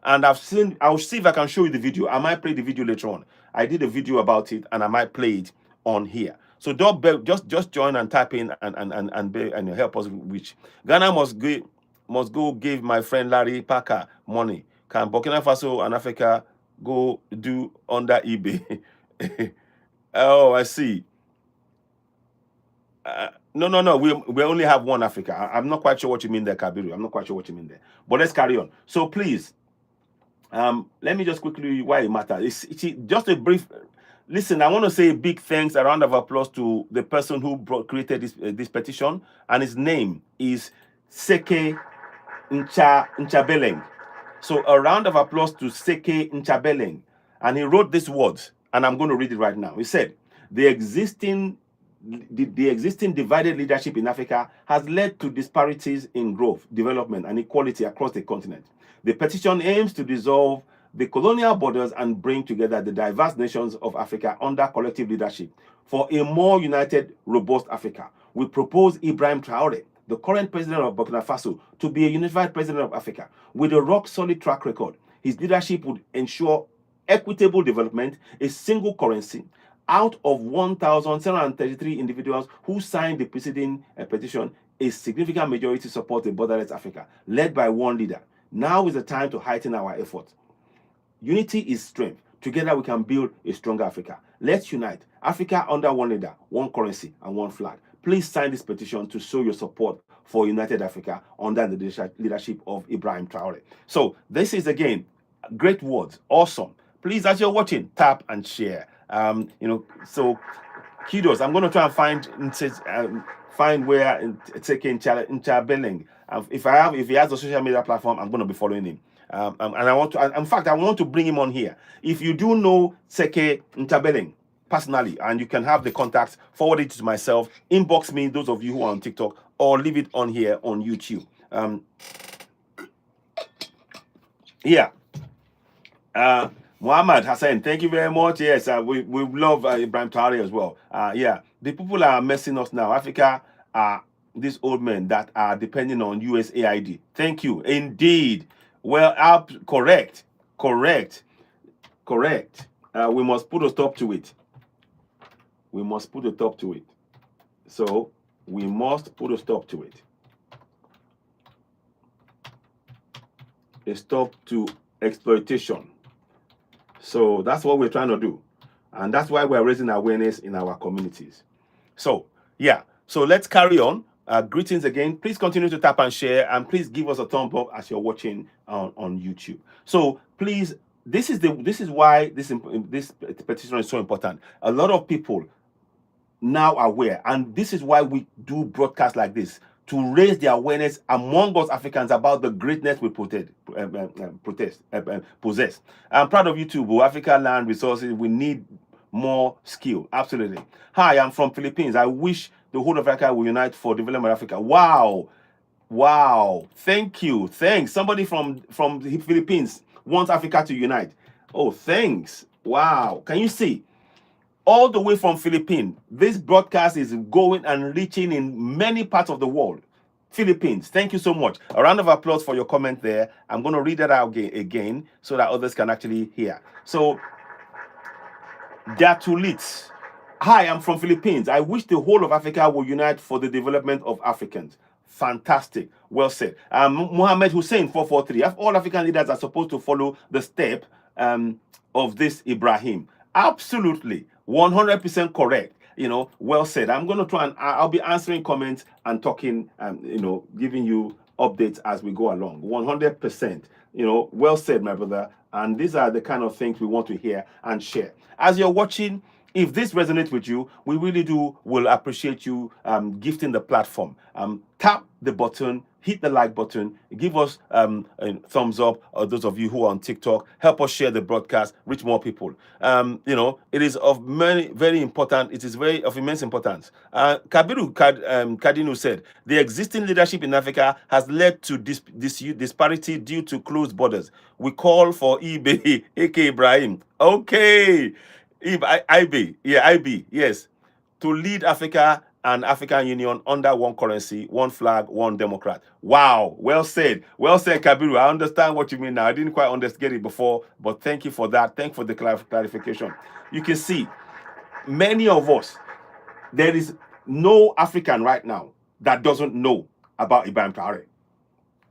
And I'll see if I can show you the video. I might play the video later on. I did a video about it, and I might play it on here. So don't just join and type in and help us. Which Ghana must go give my friend Larry Parker money. Can Burkina Faso and Africa go do under eBay? Oh, I see. No. We only have one Africa. I'm not quite sure what you mean there, Kabiru. I'm not quite sure what you mean there. But let's carry on. So please, let me just quickly why it matters. It's just a brief. Listen, I want to say a big thanks, a round of applause to the person who created this petition, and his name is Seke Nchabeleng. So a round of applause to Seke Nchabeleng, and he wrote these words, and I'm going to read it right now. He said, the existing divided leadership in Africa has led to disparities in growth, development, and equality across the continent. The petition aims to dissolve the colonial borders and bring together the diverse nations of Africa under collective leadership for a more united, robust Africa. We propose Ibrahim Traore, the current president of Burkina Faso, to be a unified president of Africa. With a rock-solid track record, his leadership would ensure equitable development, a single currency. Out of 1,733 individuals who signed the preceding petition, a significant majority support a borderless Africa, led by one leader. Now is the time to heighten our efforts. Unity is strength. Together we can build a stronger Africa. Let's unite. Africa under one leader, one currency, and one flag. Please sign this petition to show your support for United Africa under the leadership of Ibrahim Traore. So this is, again, great words. Awesome. Please, as you're watching, tap and share. So kudos. I'm going to try and find where it's taking Nchabeleng. If he has a social media platform, I'm going to be following him. And I want to, in fact, I want to bring him on here. If you do know Seke Nchabeleng personally, and you can have the contacts, forward it to myself, inbox me, those of you who are on TikTok, or leave it on here on YouTube. Muhammad Hassan, thank you very much. Yes, we love Ibrahim Traore as well. The people are messing us now. Africa are these old men that are depending on USAID. Thank you. Indeed. Well, correct. We must put a stop to it. So we must put a stop to it. A stop to exploitation. So that's what we're trying to do. And that's why we're raising awareness in our communities. So, so let's carry on. Greetings again. Please continue to tap and share, and please give us a thumb up as you're watching on YouTube. So please, this is why this petition is so important. A lot of people now are aware, and this is why we do broadcasts like this, to raise the awareness among us Africans about the greatness we possess. I'm proud of you too, Boo. Africa land resources, we need more skill. Absolutely. Hi, I'm from Philippines. I wish the whole of Africa will unite for development of Africa. Wow. Wow. Thank you. Thanks. Somebody from the Philippines wants Africa to unite. Oh, thanks. Wow. Can you see? All the way from Philippines, this broadcast is going and reaching in many parts of the world. Philippines, thank you so much. A round of applause for your comment there. I'm going to read that out again so that others can actually hear. So, Datulit. Hi, I'm from Philippines. I wish the whole of Africa will unite for the development of Africans. Fantastic. Well said. Mohammed Hussein 443. All African leaders are supposed to follow the step of this Ibrahim. Absolutely. 100% correct. Well said. I'm going to try and I'll be answering comments and talking, giving you updates as we go along. 100%. Well said, my brother. And these are the kind of things we want to hear and share. As you're watching, if this resonates with you, we really will appreciate you gifting the platform. Tap the button, hit the like button, give us a thumbs up, or those of you who are on TikTok, help us share the broadcast, reach more people. It is of very important, it is very of immense importance. Kabiru Kadinu said, the existing leadership in Africa has led to disparity due to closed borders. We call for eBay, aka Ibrahim. Okay. IB, yes, to lead Africa and African Union under one currency, one flag, one Democrat. Wow, well said, Kabiru. I understand what you mean now. I didn't quite understand it before, but thank you for that. Thank you for the clarification. You can see, many of us, there is no African right now that doesn't know about Ibrahim Traore.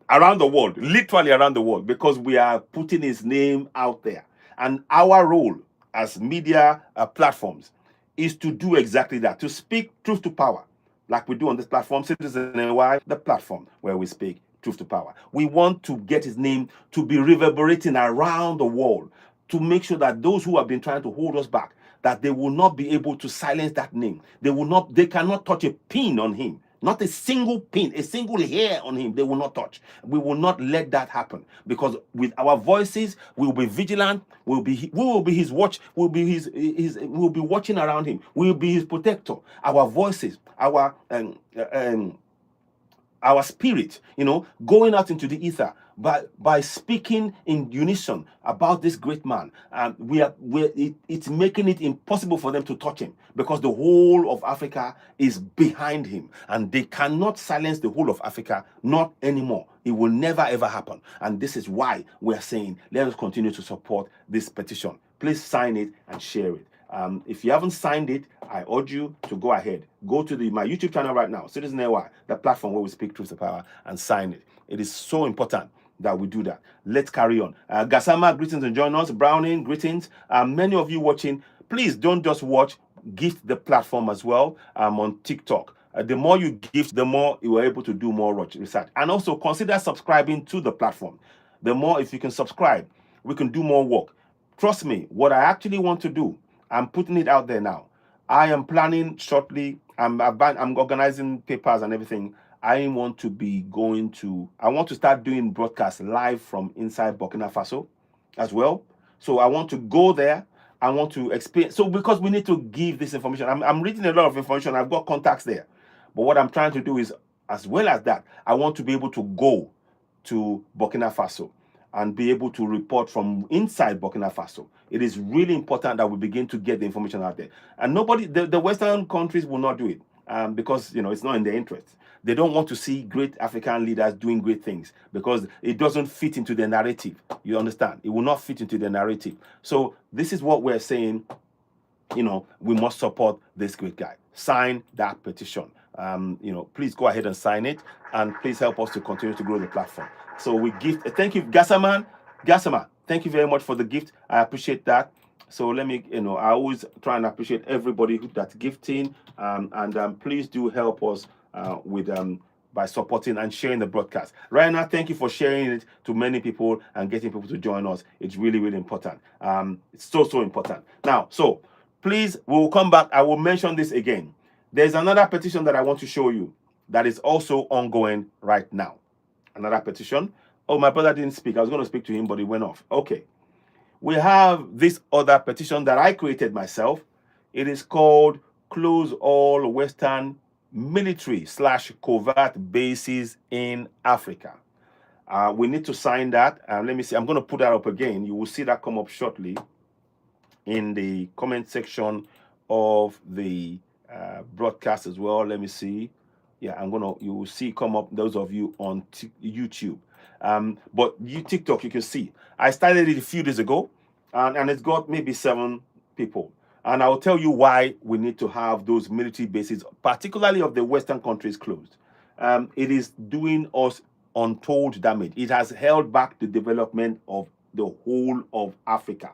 Around the world, literally around the world, because we are putting his name out there. And our role as media platforms is to do exactly that, to speak truth to power, like we do on this platform, Citizen NY, the platform where we speak truth to power. We want to get his name to be reverberating around the world, to make sure that those who have been trying to hold us back, that they will not be able to silence that name. They cannot touch a pin on him. Not a single pin, a single hair on him, they will not touch. We will not let that happen, because with our voices, we will be vigilant. We will be his watch. We'll be watching around him. We will be his protector. Our voices, our spirit, going out into the ether by speaking in unison about this great man. It's making it impossible for them to touch him, because the whole of Africa is behind him, and they cannot silence the whole of Africa, not anymore. It will never ever happen. And this is why we're saying, let us continue to support this petition. Please sign it and share it. If you haven't signed it, I urge you to go ahead. Go to my YouTube channel right now, Citizen NY, the platform where we speak truth to power, and sign it. It is so important that we do that. Let's carry on. Gasama, greetings and join us. Browning, greetings. Many of you watching, please don't just watch, gift the platform as well. On TikTok. The more you gift, the more you are able to do more research. And also consider subscribing to the platform. The more, if you can subscribe, we can do more work. Trust me, what I actually want to do, I'm putting it out there now. I am planning shortly. I'm organizing papers and everything. I want to start doing broadcasts live from inside Burkina Faso as well. So I want to go there. I want to explain. So because we need to give this information. I'm reading a lot of information. I've got contacts there. But what I'm trying to do is, as well as that, I want to be able to go to Burkina Faso and be able to report from inside Burkina Faso. It is really important that we begin to get the information out there. And the Western countries will not do it because, it's not in their interest. They don't want to see great African leaders doing great things because it doesn't fit into their narrative. You understand? It will not fit into their narrative. So this is what we're saying, we must support this great guy. Sign that petition. Please go ahead and sign it, and please help us to continue to grow the platform. So we give, thank you, Gasama, thank you very much for the gift. I appreciate that. So let me, I always try and appreciate everybody that's gifting, and please do help us by supporting and sharing the broadcast. Right now, thank you for sharing it to many people and getting people to join us. It's really, really important. It's so important. Now, so please, we'll come back. I will mention this again. There's another petition that I want to show you. that is also ongoing right now. Another petition. Oh, my brother didn't speak. I was going to speak to him, but he went off. Okay. We have this other petition that I created myself. It is called Close All Western Military / Covert Bases in Africa. We need to sign that. Let me see. I'm going to put that up again. You will see that come up shortly in the comment section of the broadcast as well. Let me see. Yeah, you will see come up, those of you on YouTube. But TikTok, you can see. I started it a few days ago, and it's got maybe 7 people. And I'll tell you why we need to have those military bases, particularly of the Western countries, closed. It is doing us untold damage. It has held back the development of the whole of Africa.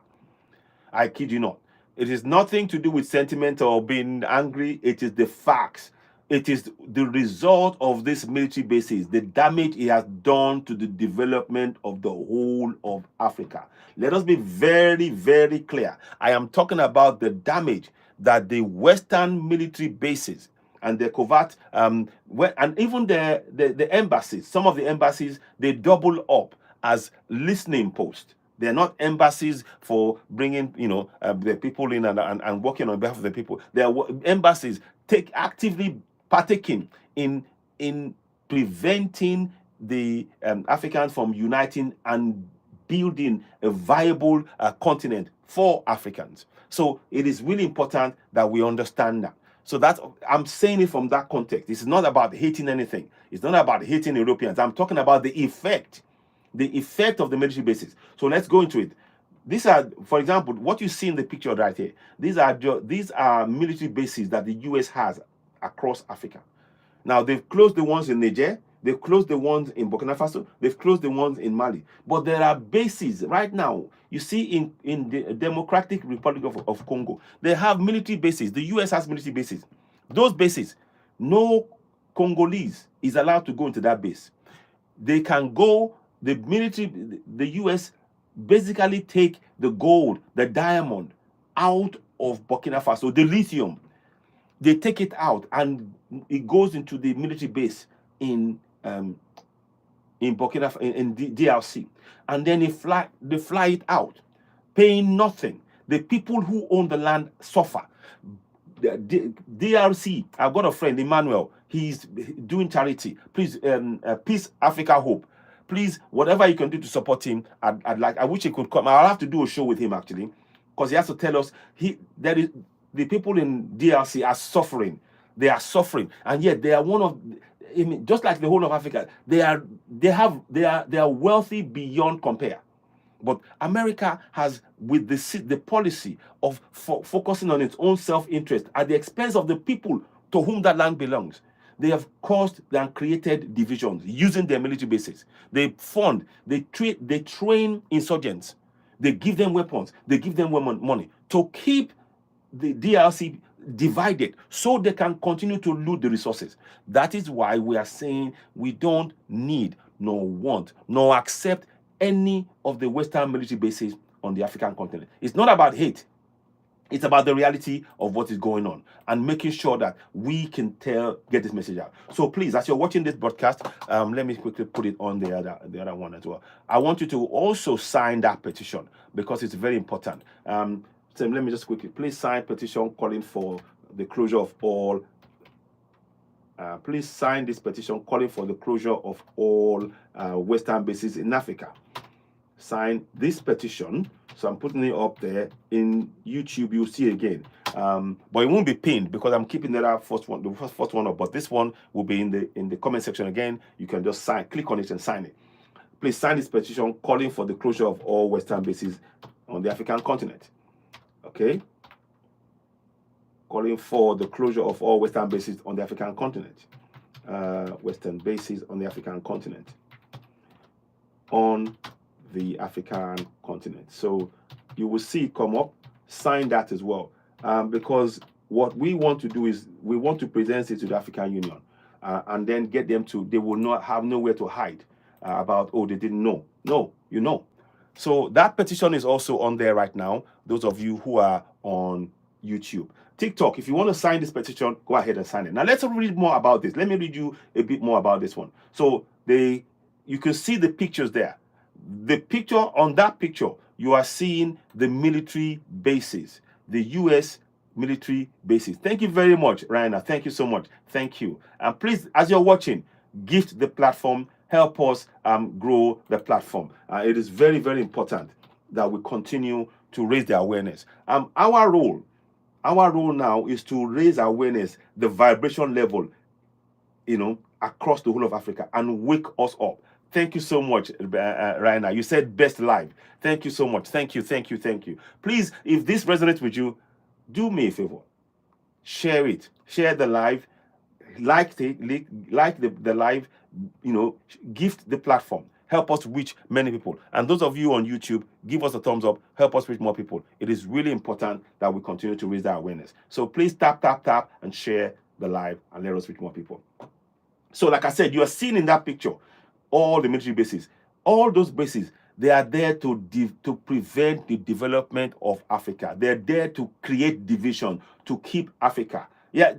I kid you not. It is nothing to do with sentiment or being angry. It is the facts. It is the result of these military bases, the damage it has done to the development of the whole of Africa. Let us be very, very clear. I am talking about the damage that the Western military bases and the covert, and even the embassies, some of the embassies, they double up as listening posts. They're not embassies for bringing, the people in and working on behalf of the people. They are embassies actively partaking in preventing the Africans from uniting and building a viable continent for Africans. So it is really important that we understand that. So I'm saying it from that context. It's not about hating anything. It's not about hating Europeans. I'm talking about the effect of the military bases. So let's go into it. These are, for example, what you see in the picture right here. These are military bases that the US has across Africa. Now, they've closed the ones in Niger, they've closed the ones in Burkina Faso, they've closed the ones in Mali. But there are bases right now. You see in the Democratic Republic of Congo, they have military bases. The US has military bases. Those bases, no Congolese is allowed to go into that base. They can go. The US basically take the gold, the diamond out of Burkina Faso, the lithium. They take it out and it goes into the military base in Burkina in DRC, and then they fly it out, paying nothing. The people who own the land suffer. The DRC, I've got a friend, Emmanuel. He's doing charity. Please, Peace Africa Hope. Please, whatever you can do to support him, I wish he could come. I'll have to do a show with him actually, because he has to tell us the people in DRC are suffering. They are suffering, and yet they are just like the whole of Africa. They are wealthy beyond compare. But America has, with the policy of focusing on its own self-interest at the expense of the people to whom that land belongs, they have caused and created divisions using their military bases. They train insurgents. They give them weapons. They give them money to keep the DRC divided so they can continue to loot the resources. That is why we are saying we don't need, nor want, nor accept any of the Western military bases on the African continent. It's not about hate. It's about the reality of what is going on and making sure that we can get this message out. So please, as you're watching this broadcast, let me quickly put it on the other one as well. I want you to also sign that petition because it's very important. So let me just quickly, please sign petition calling for the closure of all. Please sign this petition calling for the closure of all Western bases in Africa. Sign this petition. So I'm putting it up there in YouTube. You'll see it again, but it won't be pinned because I'm keeping the first one up. But this one will be in the comment section again. You can just click on it and sign it. Please sign this petition calling for the closure of all Western bases on the African continent. Okay, calling for the closure of all Western bases on the African continent. Western bases on the African continent. On the African continent. So you will see it come up. Sign that as well, because what we want to do is we want to present it to the African Union, and then get them to. They will not have nowhere to hide about. Oh, they didn't know. No, you know. So that petition is also on there right now. Those of you who are on YouTube. TikTok, if you want to sign this petition, go ahead and sign it. Now let's read more about this. Let me read you a bit more about this one. So you can see the pictures there. The picture, on that picture, you are seeing the military bases, the U.S. military bases. Thank you very much, Raina. Thank you so much. Thank you. And please, as you're watching, gift the platform. Help us grow the platform. It is very, very important that we continue to raise the awareness. Our role now is to raise awareness, the vibration level, across the whole of Africa, and wake us up. Thank you so much, Raina. You said best live. Thank you so much. Thank you, thank you, thank you. Please, if this resonates with you, do me a favor. Share it. Share the live. Like the live. Gift the platform. Help us reach many people. And those of you on YouTube, give us a thumbs up. Help us reach more people. It is really important that we continue to raise that awareness. So please tap, and share the live and let us reach more people. So like I said, you are seeing in that picture all the military bases. All those bases, they are there to prevent the development of Africa. They're there to create division, to keep Africa. Yeah,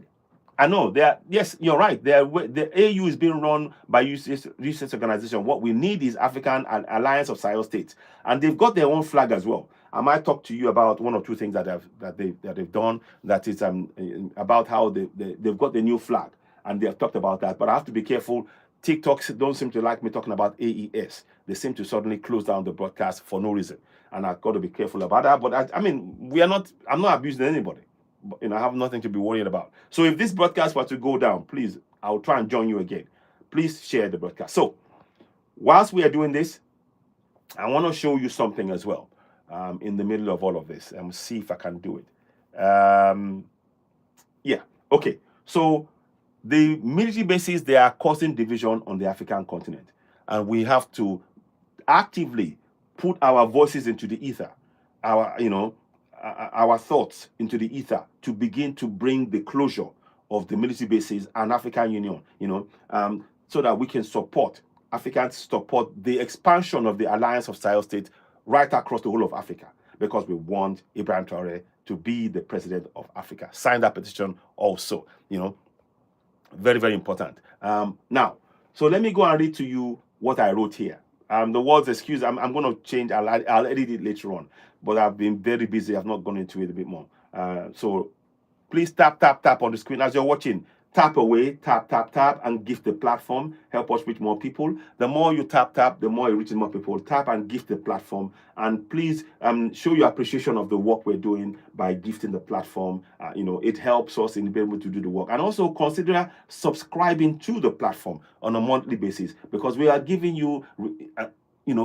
I know. Yes, you're right. The AU is being run by research organization. What we need is African Alliance of Sahel States, and they've got their own flag as well. I might talk to you about one or two things that they've done. That is about how they've got the new flag, and they have talked about that. But I have to be careful. TikTok don't seem to like me talking about AES. They seem to suddenly close down the broadcast for no reason, and I've got to be careful about that. But I'm not abusing anybody. I have nothing to be worried about. So if this broadcast were to go down, please, I'll try and join you again. Please share the broadcast. So whilst we are doing this, I want to show you something as well in the middle of all of this, and see if I can do it. Yeah, okay. So the military bases, they are causing division on the African continent, and we have to actively put our voices into the ether, our thoughts into the ether, to begin to bring the closure of the military bases and African Union, so that we can support the expansion of the Alliance of Sahel States right across the whole of Africa, because we want Ibrahim Traore to be the president of Africa. Sign that petition also, very, very important. Now, so let me go and read to you what I wrote here. The words, excuse, I'm going to change. I'll edit it later on, but I've been very busy. I've not gone into it a bit more. So please tap on the screen as you're watching. Tap away, tap, and gift the platform. Help us reach more people. The more you tap, the more you reach more people. Tap and gift the platform. And please show your appreciation of the work we're doing by gifting the platform. It helps us in being able to do the work. And also consider subscribing to the platform on a monthly basis, because we are giving you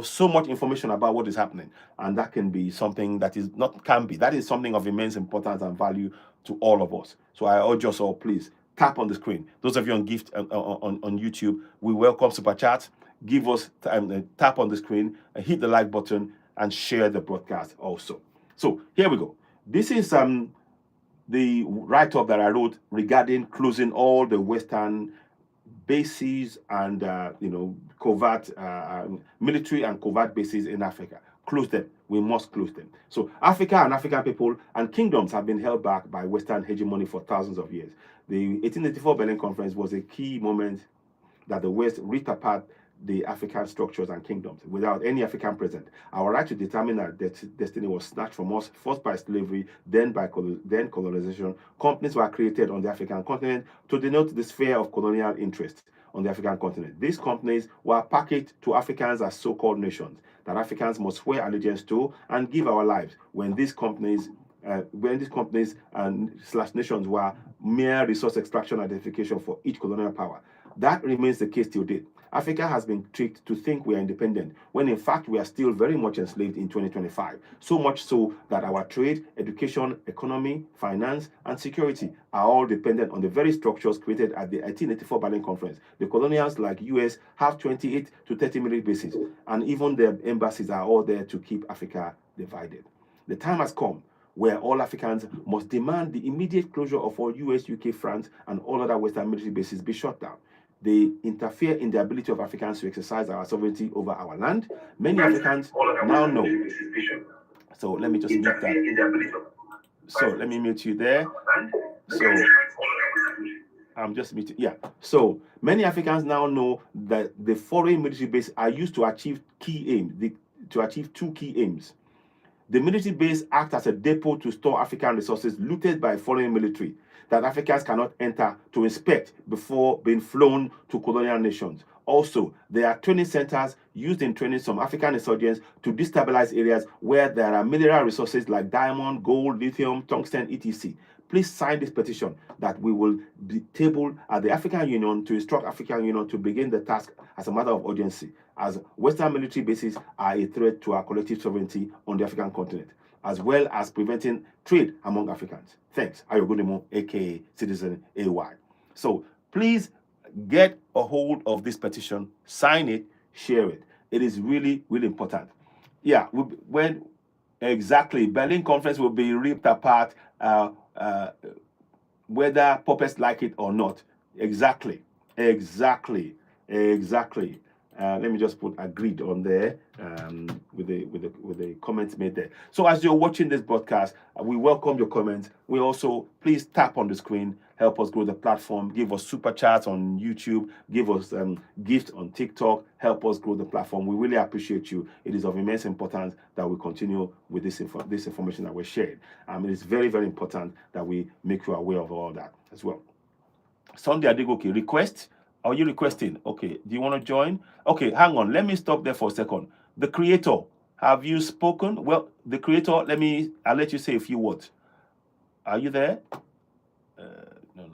so much information about what is happening. And that can be something that is something of immense importance and value to all of us. So I urge us all, please, tap on the screen. Those of you on gift on YouTube, we welcome super chats. Give us tap on the screen, hit the like button, and share the broadcast also. So here we go. This is the write-up that I wrote regarding closing all the Western bases and covert military and covert bases in Africa. Close them. We must close them. So Africa and African people and kingdoms have been held back by Western hegemony for thousands of years. The 1884 Berlin Conference was a key moment that the West ripped apart the African structures and kingdoms without any African present. Our right to determine our destiny was snatched from us, first by slavery, then by colonization. Companies were created on the African continent to denote the sphere of colonial interest on the African continent. These companies were packaged to Africans as so-called nations that Africans must swear allegiance to and give our lives, when these companies and / nations were mere resource extraction identification for each colonial power. That remains the case till date. Africa has been tricked to think we are independent, when in fact we are still very much enslaved in 2025. So much so that our trade, education, economy, finance, and security are all dependent on the very structures created at the 1884 Berlin Conference. The colonials like US have 28 to 30 military bases, and even their embassies are all there to keep Africa divided. The time has come where all Africans must demand the immediate closure of all US, UK, France, and all other Western military bases be shut down. They interfere in the ability of Africans to exercise our sovereignty over our land. Many Africans now know. So let me just mute that. So let me mute you there. So I'm just muting. Yeah. So many Africans now know that the foreign military bases are used to achieve key aims. To achieve two key aims. The military base acts as a depot to store African resources looted by foreign military that Africans cannot enter to inspect before being flown to colonial nations. Also, there are training centers used in training some African insurgents to destabilize areas where there are mineral resources like diamond, gold, lithium, tungsten, etc. Please sign this petition that we will be tabled at the African Union to instruct African Union to begin the task as a matter of urgency, as Western military bases are a threat to our collective sovereignty on the African continent, as well as preventing trade among Africans. Thanks. Ayogodemo, aka Citizen AY. So please get a hold of this petition, sign it, share it. It is really, really important. Yeah, when exactly Berlin Conference will be ripped apart, whether puppets like it or not. Exactly. Let me just put agreed on there with the comments made there. So as you're watching this broadcast, we welcome your comments. We also please tap on the screen, help us grow the platform, give us super chats on YouTube, give us gifts on TikTok, help us grow the platform. We really appreciate you. It is of immense importance that we continue with this information that we're sharing. It is very, very important that we make you aware of all that as well. Sunday Adegoke, request. Are you requesting? Okay. Do you want to join? Okay, hang on. Let me stop there for a second. The creator, have you spoken? Well, the creator, I'll let you say a few words. Are you there? No,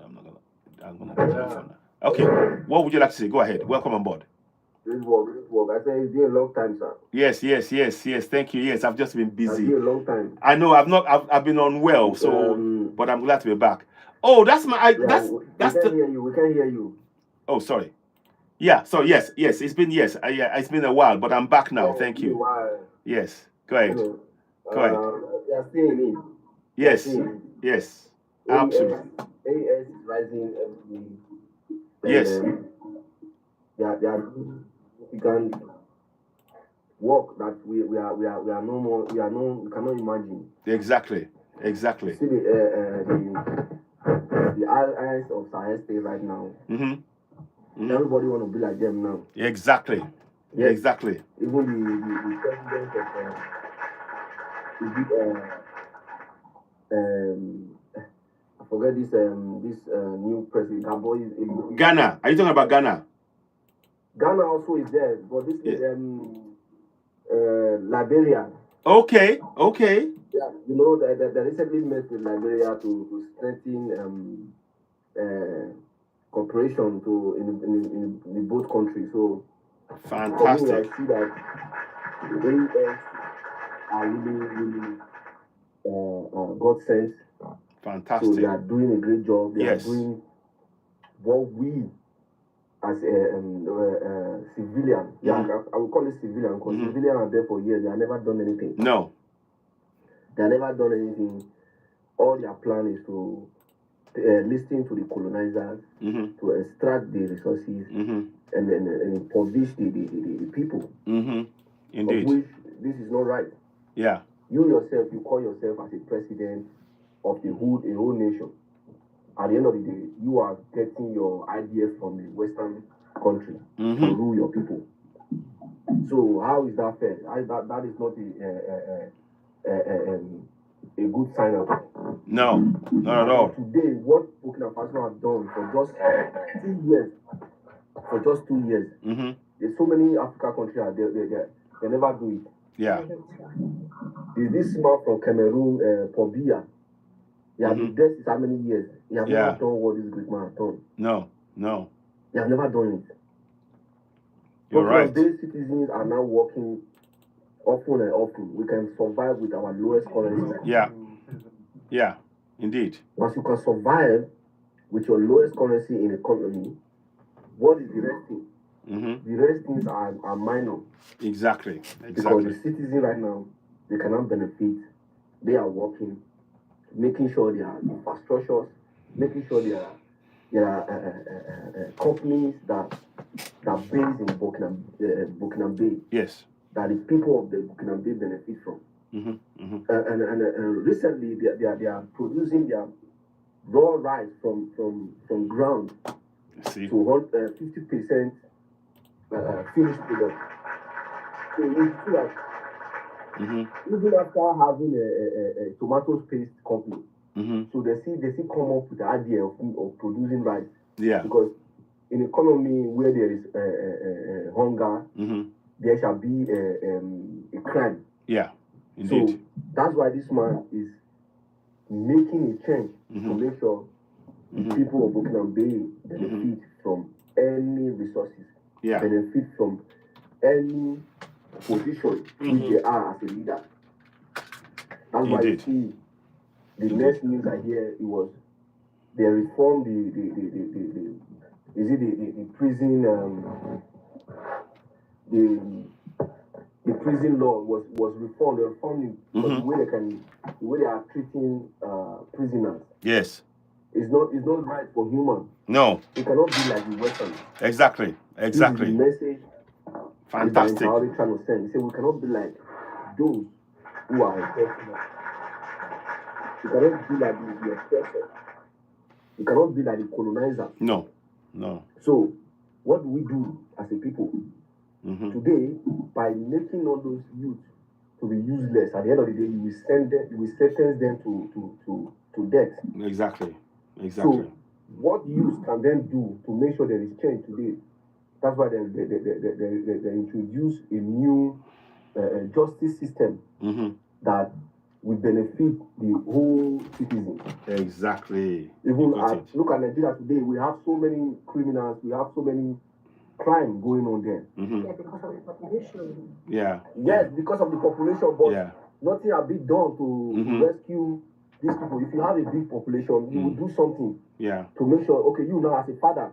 I'm gonna put it on. Okay. What would you like to say? Go ahead. Welcome on board. This work. I say it's been a long time, sir. Yes. Thank you. Yes, I've just been busy. It's been a long time. I know I've been unwell, so but I'm glad to be back. Oh, that's my We can hear you. Oh, sorry. Yeah. So yes. It's been it's been a while, but I'm back now. Thank you. Yes. Go ahead. Go ahead. They are staying in. Yes. Absolutely. AS is rising every day. Yes. They are significant work that we are no more. We cannot imagine. Exactly. You see the allies of Sahel State right now. Everybody want to be like them now. Exactly. Yes. Exactly. Even the president of I forget this new president. Ghana. Are you talking about Ghana? Ghana also is there, but this is Liberia. Okay. Yeah, you know that they recently met with Liberia to strengthen cooperation in both countries. So fantastic. I see that the AS are really God sent. Fantastic. So they are doing a great job. They are doing what we as a civilian, I will call it civilian because civilians are there for years. They have never done anything. No. They have never done anything. All their plan is to listen to the colonizers, to extract the resources, and then impoverish the people. Indeed. Of which this is not right. Yeah. You yourself, you call yourself as a president of a whole nation. At the end of the day, you are getting your ideas from the Western country to rule your people. So how is that fair? That is not a good sign of it. No, not at all. Today, what Burkina Faso have done for just 2 years, there's so many African countries out there, they never do it. Yeah. There's this man from Cameroon, Pobia. He has been dead since how many years? He has never done what this great man has done. No. He has never done it. You're right. These citizens are now working often and often. We can survive with our lowest currency. Yeah, indeed. Once you can survive with your lowest currency in the economy, what is the rest thing? The rest things are minor. Exactly. Because the citizens right now, they cannot benefit. They are working, making sure there are infrastructures, making sure there are companies that based in Burkina Bay. Yes. That the people of the Burkina Bay benefit from. And recently they are producing their raw rice from ground See. to 50% finished product. So you see that even after having a tomato paste company, so they see come up with the idea of producing rice. Yeah. Because in economy where there is hunger, there shall be a crime. Yeah, indeed. So that's why this man is making a change to make sure the people of Burkina Bay benefit from any resources, benefit from any position which they are as a leader. That's why you see the next news I hear it was they reformed the prison the prison law was reformed. They're reforming the way they are treating prisoners. Yes. It's not right for human. No. It cannot be like the Western. Exactly. This is the message. Fantastic. Trying to send. They say we cannot be like those who are oppressing us. We cannot be like the oppressor. We cannot be like the colonizer. No. So, what do we do as a people today by making all those youth to be useless? At the end of the day, you will sentence them to death. Exactly. So, what youth can then do to make sure there is change today? That's why they introduce a new justice system that will benefit the whole citizen. Exactly. Even look at Nigeria today, we have so many criminals, we have so many crime going on there. Yeah, because of the population. Yeah. Yes, because of the population, but nothing has been done to rescue these people. If you have a big population, you will do something to make sure, okay, you now as a father,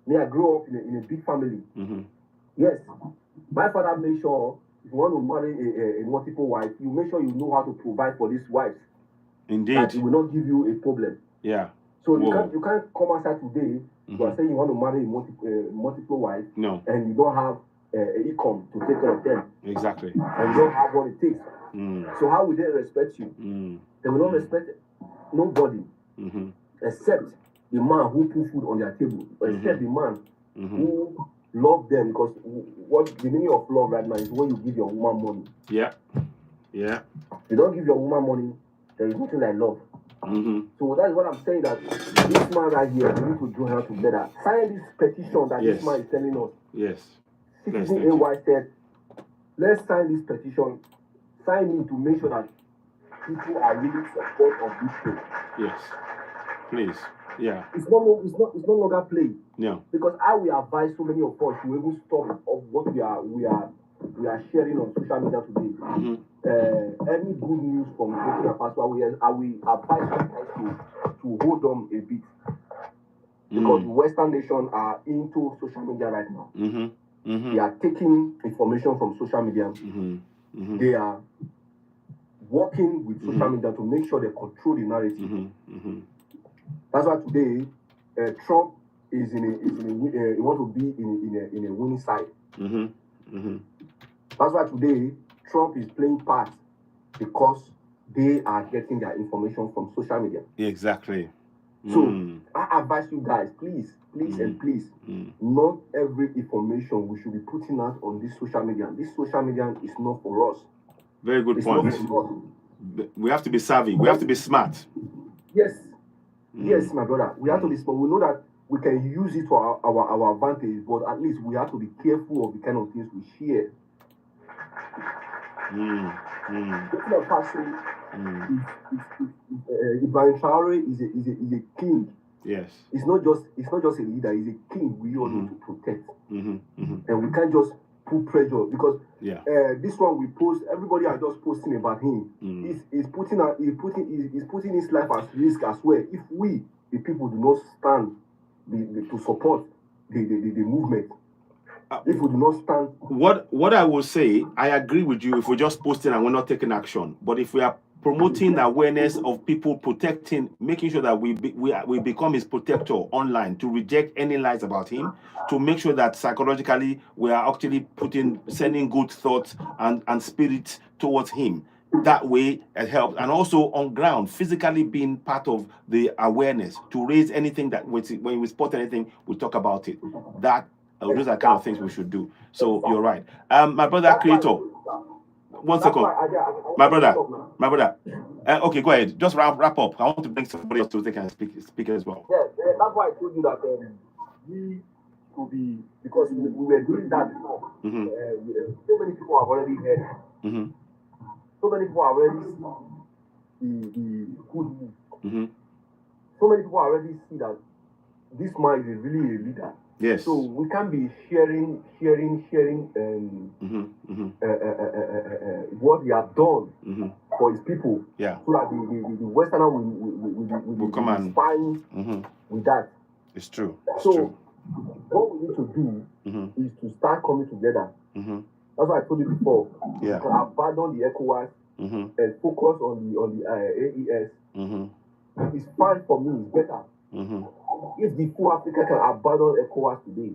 me, I grew up in a big family. Yes, my father made sure if you want to marry a multiple wife, you make sure you know how to provide for these wives. Indeed. That it will not give you a problem. Yeah. So you can't come outside today. You are saying you want to marry a multiple wife. No. And you don't have income to take care of them. Exactly. And you don't have what it takes. So how will they respect you? They will not respect nobody except the man who put food on their table, except the man who love them, because what the meaning of love right now is when you give your woman money. Yeah. You don't give your woman money, there is nothing like love. So that is what I'm saying, that this man right here, we need to join hands together. Sign this petition that this man is telling us. Yes. Citizen AY said, let's sign this petition. Sign it to make sure that people are really support of this thing. Yes. Please. Yeah. It's no longer play. No. Because I will advise so many of us to even stop of what we are sharing on social media today. Any good news from Burkina Faso, I will advise you guys to hold on a bit. Because the Western nations are into social media right now. They are taking information from social media. They are working with social media to make sure they control the narrative. That's why today Trump is he want to be in a winning side. That's why today Trump is playing part, because they are getting their information from social media. Exactly. So I advise you guys, please, and please, not every information we should be putting out on this social media. This social media is not for us. Very good point. We have to be savvy. We have to be smart. Yes. Yes, my brother. We have to be smart. We know that we can use it to our advantage, but at least we have to be careful of the kind of things we share. Burkina Faso, Ibrahim Traore is a king. Yes. It's not just a leader. He's a king. We all need to protect, and we can't just put pressure, because this one we post. Everybody are just posting about him. He's putting his life at risk as well. If we, the people, do not stand to support the movement. If we do not stand, what I will say, I agree with you. If we're just posting and we're not taking action, but if we are promoting awareness of people protecting, making sure that we become his protector online, to reject any lies about him, to make sure that psychologically we are actually sending good thoughts and spirit towards him. that way it helps, and also on ground, physically being part of the awareness to raise anything that when we spot anything, we talk about it. That those are kind of things we should do. So you're right. My brother Creator, one second. My brother. Okay, go ahead. Just wrap up. I want to bring somebody else so they can speak as well. Yeah, that's why I told you that we could be, because we were doing that before. Mm-hmm. So many people have already heard. Mm-hmm. So many people have already seen the good move. Mm-hmm. So many people already see that this man is really a leader. Yes. So we can't be sharing what he has done for his people. Yeah. So that the Westerner will come and fine with that. It's true. It's so true. What we need to do is to start coming together. That's why I told you before. Yeah. To abandon the ECOWAS and focus on the AES. It's fine for me. It's better. If the full Africa can abandon ECOWAS today,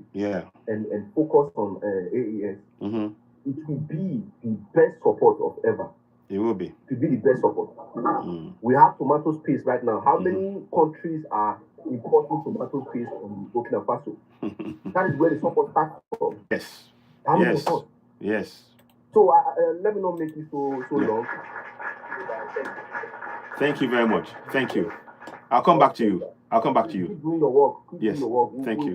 and focus on AES, it will be the best support of ever. It will be. It will be the best support. We have tomato paste right now. How many countries are importing tomato paste from Burkina Faso? That is where the support starts from. Yes. Yes. Yes. So let me not make it so long. Thank you very much. Thank you. I'll come back to you. Keep doing your work. Yes. Doing your work. Thank you.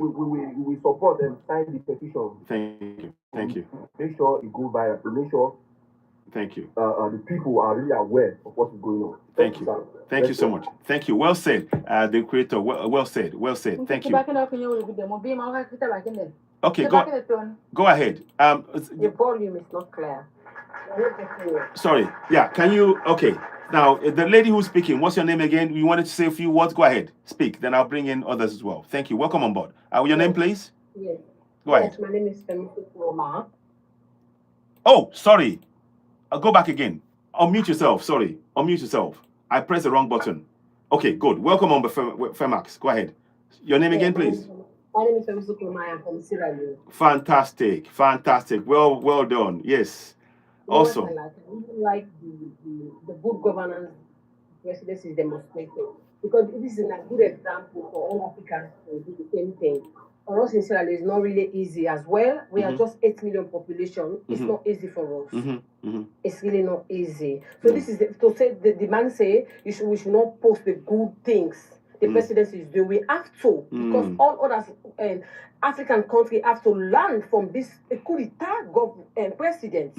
We support and sign the petition. Thank you. Make sure it goes viral. Make sure. Thank you. The people are really aware of what is going on. Thank you. Thank you so much. Thank you. Well said, the creator. Well said. Well said. Thank you. Okay, go ahead. The volume is not clear. Sorry. Yeah. Can you? Okay. Now, the lady who's speaking, what's your name again? You wanted to say a few words? Go ahead. Speak. Then I'll bring in others as well. Thank you. Welcome on board. Your name, please? Yes. Go ahead. My name is Femma. Oh, sorry. I'll go back again. Unmute yourself. Sorry. Unmute yourself. I pressed the wrong button. Okay, good. Welcome on Femax. Go ahead. Your name again, please? My name is Femma. I am from Sierra Leone. Fantastic. Well done. Yes. Also, like the good governance presidency is demonstrated, because this is a good example for all Africans to do the same thing. For us in Sierra Leone, it's not really easy as well. We are just 8 million population. It's not easy for us. It's really not easy. So this is to say the man say we should not post the good things the presidency is doing. We have to, because all others African countries have to learn from this coup d'etat president.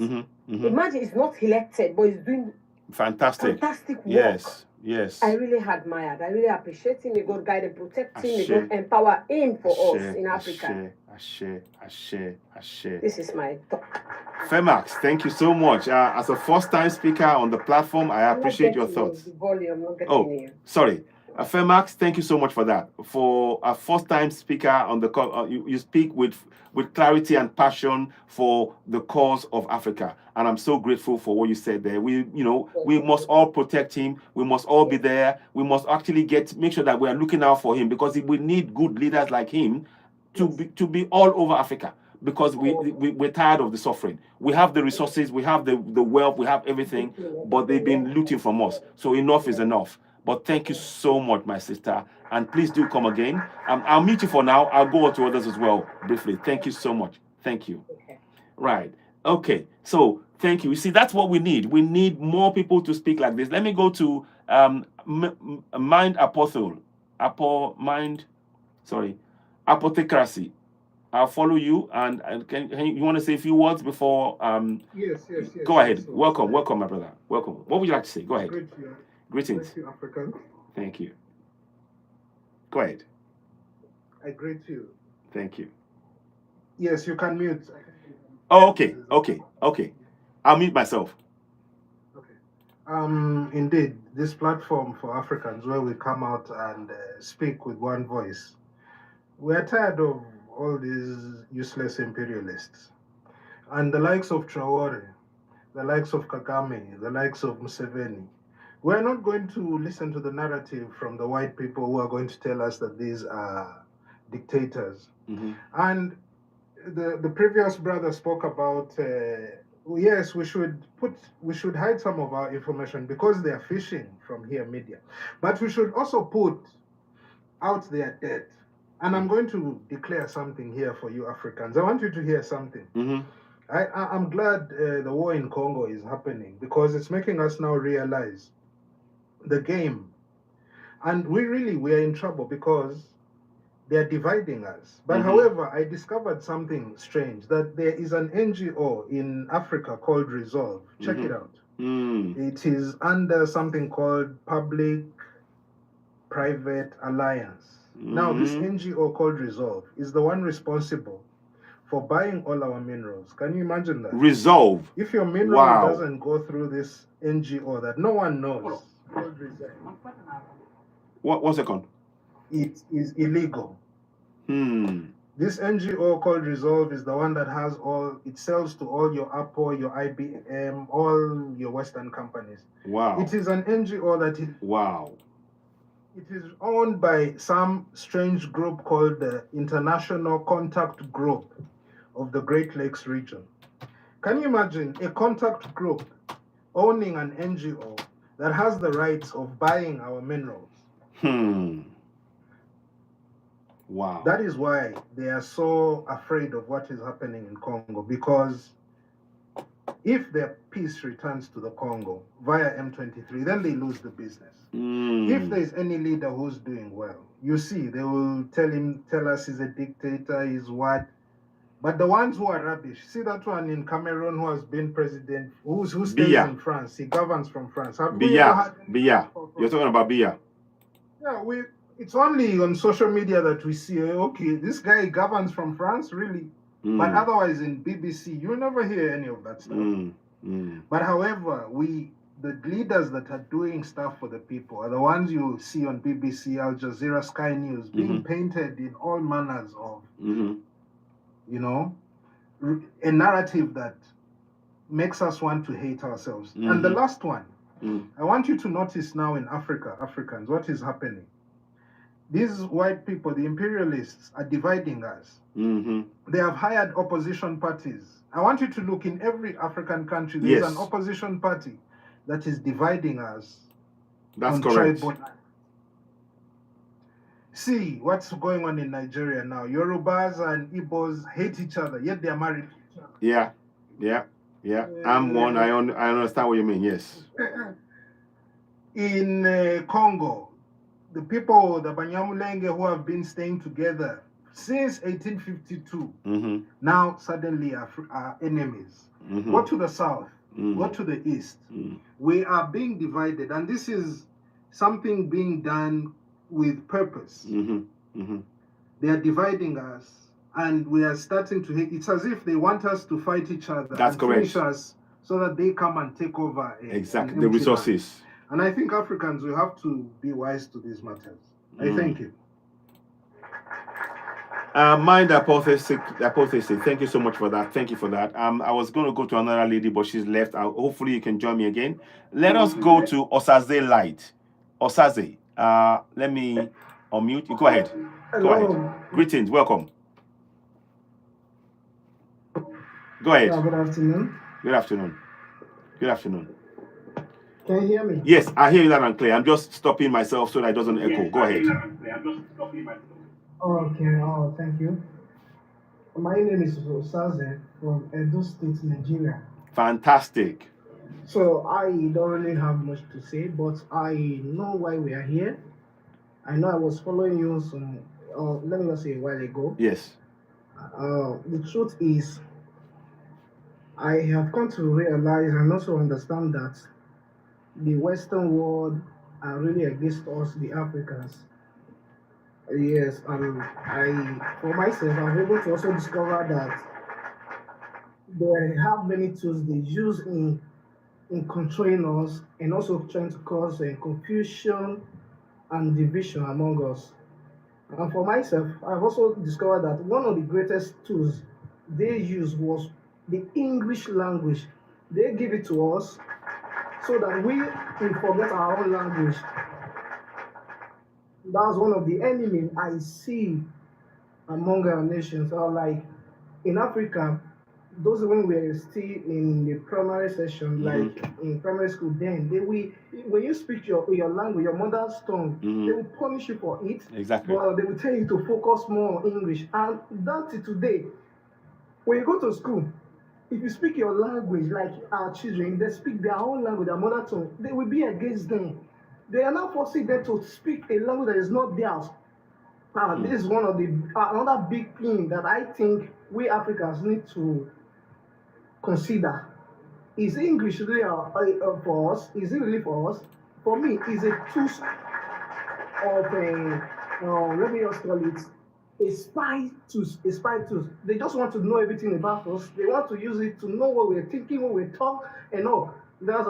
Imagine he's not elected, but he's doing fantastic work. Yes. I really admired. I really appreciate him. May God guide and protect him. May God empower him for us in Africa. This is my talk. Femax, thank you so much. As a first-time speaker on the platform, I appreciate your thoughts. The volume, not getting you. Sorry. Femax, thank you so much for that. For a first-time speaker on the call, you speak with clarity and passion for the cause of Africa, and I'm so grateful for what you said there. We must all protect him. We must all be there. We must actually make sure that we are looking out for him, because we need good leaders like him to be all over Africa. Because we're tired of the suffering. We have the resources, we have the wealth, we have everything, but they've been looting from us. So enough is enough. But thank you so much, my sister. And please do come again. I'll meet you for now. I'll go on to others as well briefly. Thank you so much. Thank you. Right. Okay. So thank you. You see, that's what we need. We need more people to speak like this. Let me go to Mind Apothecracy. I'll follow you. And can you want to say a few words before? Yes. Go ahead. Yes, welcome, my brother. Welcome. What would you like to say? Go ahead. Greetings. Thank you, African. Thank you. Go ahead. I greet you. Thank you. Yes, you can mute. Oh, okay. I'll mute myself. Okay. Indeed, this platform for Africans where we come out and speak with one voice. We are tired of all these useless imperialists. And the likes of Traore, the likes of Kagame, the likes of Museveni. We're not going to listen to the narrative from the white people who are going to tell us that these are dictators. And the previous brother spoke about yes, we should hide some of our information because they are fishing from here media. But we should also put out their debt. And I'm going to declare something here for you Africans. I want you to hear something. I'm glad the war in Congo is happening because it's making us now realize the game. And we are in trouble because they're dividing us. But however, I discovered something strange, that there is an NGO in Africa called Resolve. Check it out. It is under something called Public-Private Alliance. Now, this NGO called Resolve is the one responsible for buying all our minerals. Can you imagine that? Resolve. If your mineral doesn't go through this NGO that no one knows, called Resolve, 1 second. it is illegal. This NGO called Resolve is the one that has it sells to all your Apple, your IBM, all your Western companies. Wow. It is an NGO that is. Wow. It is owned by some strange group called the International Contact Group of the Great Lakes region. Can you imagine a contact group owning an NGO that has the rights of buying our minerals? Wow. That is why they are so afraid of what is happening in Congo, because if their peace returns to the Congo via M23, then they lose the business. If there is any leader who's doing well, you see, they will tell us he's a dictator, he's what. But the ones who are rubbish, see that one in Cameroon who has been president, who stays in France, he governs from France. Biya. You're talking about Biya. Yeah, it's only on social media that we see, okay, this guy governs from France, really? But otherwise in BBC, you never hear any of that stuff. But however, the leaders that are doing stuff for the people are the ones you see on BBC, Al Jazeera, Sky News, being painted in all manners of, a narrative that makes us want to hate ourselves. And the last one, I want you to notice now in Africans, what is happening. These white people, the imperialists, are dividing us. They have hired opposition parties. I want you to look in every African country, there's an opposition party that is dividing us. That's correct. See what's going on in Nigeria now. Yorubas and Igbos hate each other, yet they are married to each other. Yeah. I'm one. I understand what you mean, yes. In Congo, the people, the Banyamulenge, who have been staying together since 1852, now suddenly are enemies. Go to the south, go to the east. We are being divided, and this is something being done with purpose. They are dividing us, and we are starting to hate. It's as if they want us to fight each other. That's correct. Finish us so that they come and take over. Exactly, the resources. And I think Africans will have to be wise to these matters. I thank you. Mind hypothesis. Thank you so much for that. Thank you for that. I was going to go to another lady, but she's left. Hopefully you can join me again. Let us go to Osaze Light. Osaze, let me unmute you. Go ahead. Go ahead. Greetings. Welcome. Go ahead. Good afternoon. Good afternoon. Good afternoon. Can you hear me? Yes, I hear you loud and clear. I'm just stopping myself so that it doesn't echo. Go ahead. Okay. Oh, thank you. My name is Osaze from Edo State, Nigeria. Fantastic. So I don't really have much to say, but I know why we are here. I know I was following you let me just say a while ago. Yes. The truth is, I have come to realize and also understand that the Western world are really against us, the Africans. Yes, and for myself, I'm able to also discover that they have many tools they use in controlling us and also trying to cause confusion and division among us. And for myself, I've also discovered that one of the greatest tools they use was the English language. They give it to us so that we forget our own language. That's one of the enemies I see among our nations. Like in Africa, those when we were still in the primary session, like in primary school, then they will, when you speak your language, your mother's tongue, they will punish you for it. Exactly. But they will tell you to focus more on English. And that till today, when you go to school, if you speak your language like our children, they speak their own language, their mother tongue, they will be against them. They are now forcing them to speak a language that is not theirs. This is one of the another big thing that I think we Africans need to consider. Is English really for us? Is it really for us? For me, it's a tool of a let me just call it a spy tool. A spy tool. They just want to know everything about us. They want to use it to know what we're thinking, what we talk, and all. That's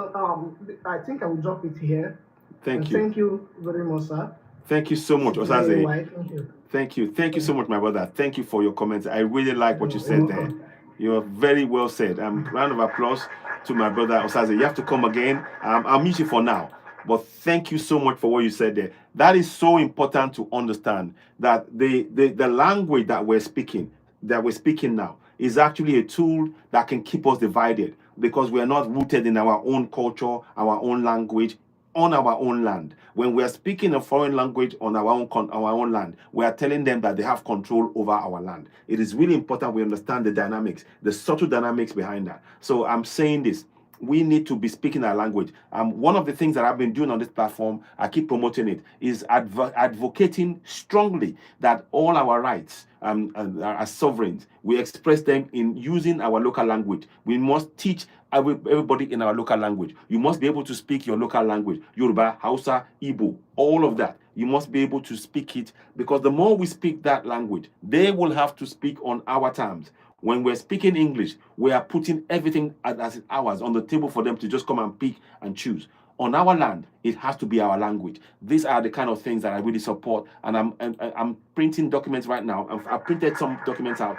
I think I will drop it here. Thank you. Thank you very much, sir. Thank you so much, Osaze. Thank you. Thank you so much, my brother. Thank you for your comments. I really like what you said there. You are very well said. Round of applause to my brother Osaze. You have to come again. I'll mute you for now. But thank you so much for what you said there. That is so important to understand that the language that we're speaking now is actually a tool that can keep us divided because we are not rooted in our own culture, our own language, on our own land. When we are speaking a foreign language on our own land, we are telling them that they have control over our land. It is really important we understand the dynamics, the subtle dynamics behind that. So I'm saying this. We need to be speaking our language. One of the things that I've been doing on this platform, I keep promoting it, is advocating strongly that all our rights as sovereigns, we express them in using our local language. We must teach everybody in our local language. You must be able to speak your local language, Yoruba, Hausa, Igbo, all of that. You must be able to speak it because the more we speak that language, they will have to speak on our terms. When we're speaking English, we are putting everything as ours on the table for them to just come and pick and choose. On our land, it has to be our language. These are the kind of things that I really support, and I'm printing documents right now. I've printed some documents out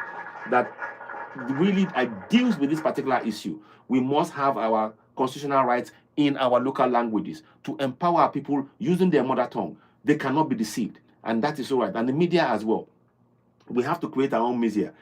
that really deals with this particular issue. We must have our constitutional rights in our local languages to empower people using their mother tongue. They cannot be deceived, and that is all right. And the media as well. We have to create our own media,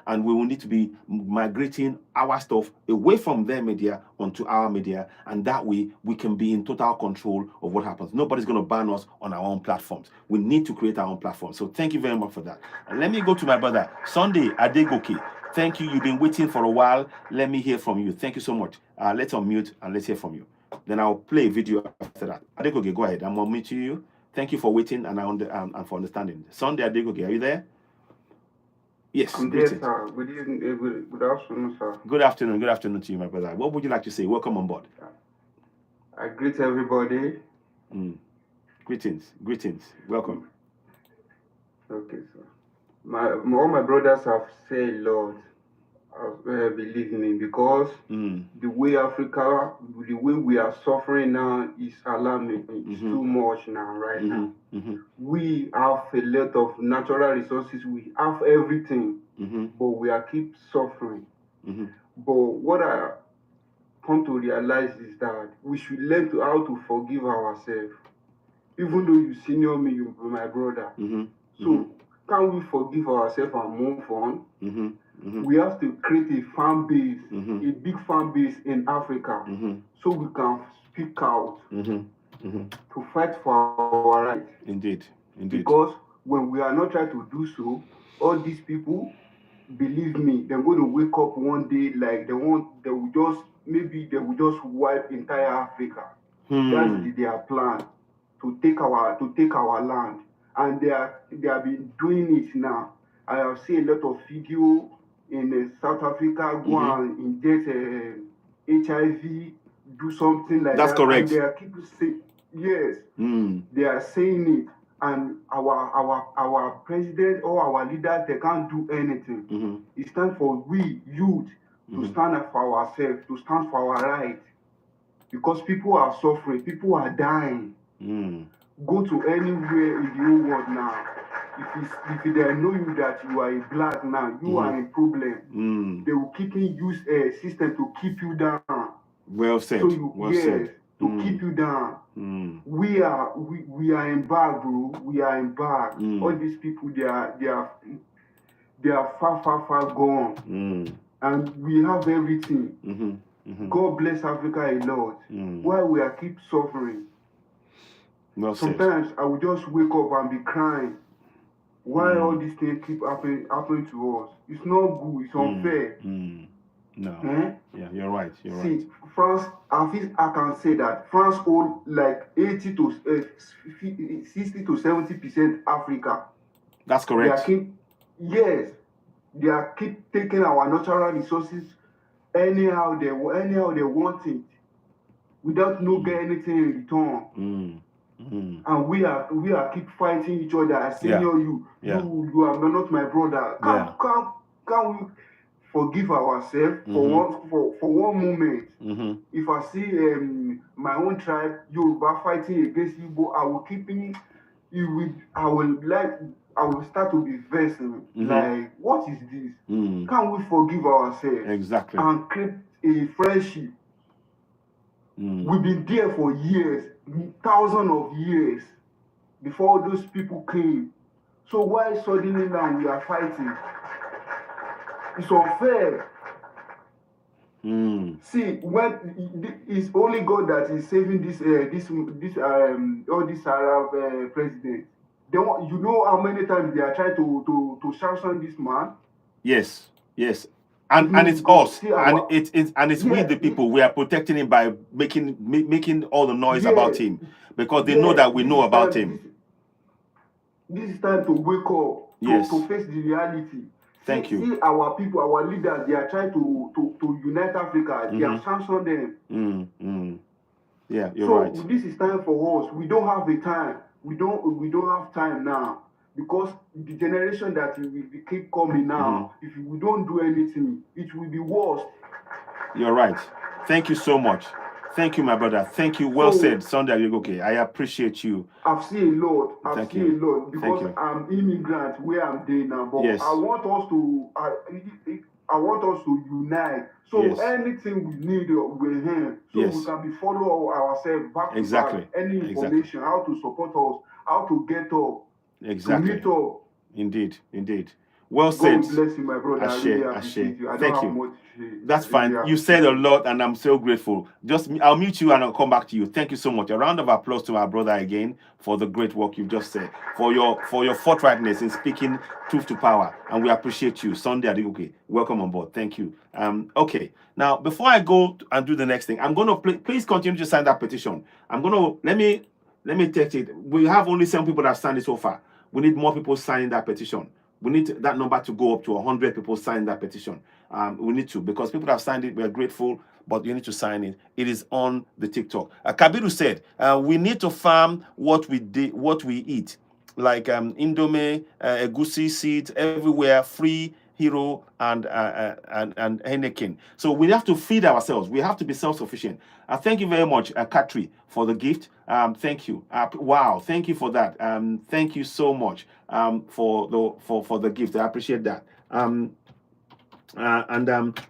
and we will need to be migrating our stuff away from their media onto our media, and that way we can be in total control of what happens. Nobody's going to ban us on our own platforms. We need to create our own platform. So thank you very much for that. And let me go to my brother, Sunday Adegoke. Thank you. You've been waiting for a while. Let me hear from you. Thank you so much. Let's unmute and let's hear from you. Then I'll play a video after that. Adegoke, go ahead. I'm unmuting you. Thank you for waiting and for understanding. Sunday Adegoke, are you there? Yes. I'm there, sir. Good evening, good afternoon, sir. Good afternoon. Good afternoon to you, my brother. What would you like to say? Welcome on board. I greet everybody. Greetings. Welcome. Okay, sir. All my brothers have said a lot. Believe me, because the way Africa, the way we are suffering now is alarming. It's too much now, right now. We have a lot of natural resources. We have everything, but we are keep suffering. But what I come to realize is that we should learn how to forgive ourselves. Even though you senior me, you be my brother. So can we forgive ourselves and move on? We have to create a fan base, a big fan base in Africa, so we can speak out to fight for our rights. Indeed. Because when we are not trying to do so, all these people, believe me, they're going to wake up one day like they will just wipe entire Africa. That's their plan, to take our land, and they have been doing it now. I have seen a lot of video in South Africa go and inject HIV, do something like That's that. correct. And they are keep saying yes. They are saying it, and our president or our leaders, they can't do anything. It's time for we youth to stand up for ourselves, to stand for our rights, because people are suffering, people are dying. Go to anywhere in the whole world now. If they know you that you are a black man, you are in problem. They will use a system to keep you down. Well said. Said. To keep you down. We are in back, bro. We are in back. All these people, they are far gone. and we have everything. God bless Africa a lot. Why we are keep suffering? Well said. Sometimes I will just wake up and be crying. Why all these things keep happening to us? It's not good. It's unfair. No. Yeah, you're right. You're See, right. France, I can say that France owns like 60 to 70% Africa. That's correct. Yes, they are keep taking our natural resources anyhow they want it, without no get anything in return. And we are keep fighting each other. I senior you are not my brother. Can we forgive ourselves for one moment? If I see my own tribe Yoruba fighting against Igbo, I will keep it. I will start to be vexed. Like, what is this? Can we forgive ourselves? Exactly. And create a friendship. We've been there for years, thousands of years, before those people came. So why suddenly now we are fighting? It's unfair. See, when it's only God that is saving all these Arab presidents. They want, you know how many times they are trying to sanction this man? Yes. And it's us, and it's we the people. We are protecting him by making all the noise about him, because they know that we know about him. This is time to wake up, to face the reality. Thank you. See our people, our leaders, they are trying to unite Africa. They are sanctioned them. Yeah, you're right. So this is time for us. We don't have the time. We don't have time now, because the generation that will keep coming now, if we don't do anything, it will be worse. You're right. Thank you so much. Thank you, my brother. Thank you. Well said, Sunday. Okay, I appreciate you. I've seen a lot. I've seen a lot, because I'm immigrant where I'm there now. But I want us to unite. So anything we need, we're here. So we can be follow ourselves back to back. Any information, how to support us, how to get up, to meet up. Indeed. Well said. God bless you, my brother. I really appreciate you. I don't have much to say. That's fine. You said a lot, and I'm so grateful. I'll mute you and I'll come back to you. Thank you so much. A round of applause to my brother again for the great work you've just said, for your forthrightness in speaking truth to power, and we appreciate you. Sunday Adegoke, welcome on board. Thank you. Okay. Now, before I go and do the next thing, I'm going to please continue to sign that petition. I'm going to let me text it. We have only 7 people that have signed it so far. We need more people signing that petition. We need that number to go up to 100 people signing that petition. We need to, because people have signed it. We are grateful, but you need to sign it. It is on the TikTok. Kabiru said, we need to farm what we eat, like Indomie, egusi seeds everywhere, free Hero and Heineken. So we have to feed ourselves. We have to be self-sufficient. Thank you very much, Katri, for the gift. Thank you. Wow, thank you for that. Thank you so much for the gift. I appreciate that.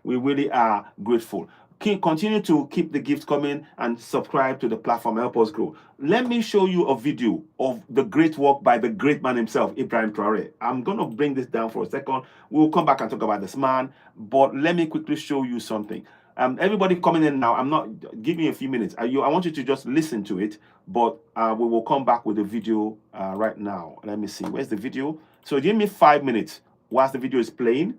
We really are grateful. Continue to keep the gift coming and subscribe to the platform. Help us grow. Let me show you a video of the great work by the great man himself, Ibrahim Traore. I'm going to bring this down for a second. We'll come back and talk about this man, but let me quickly show you something. Everybody coming in now, give me a few minutes. I want you to just listen to it, but we will come back with the video right now. Let me see. Where's the video? So give me 5 minutes whilst the video is playing,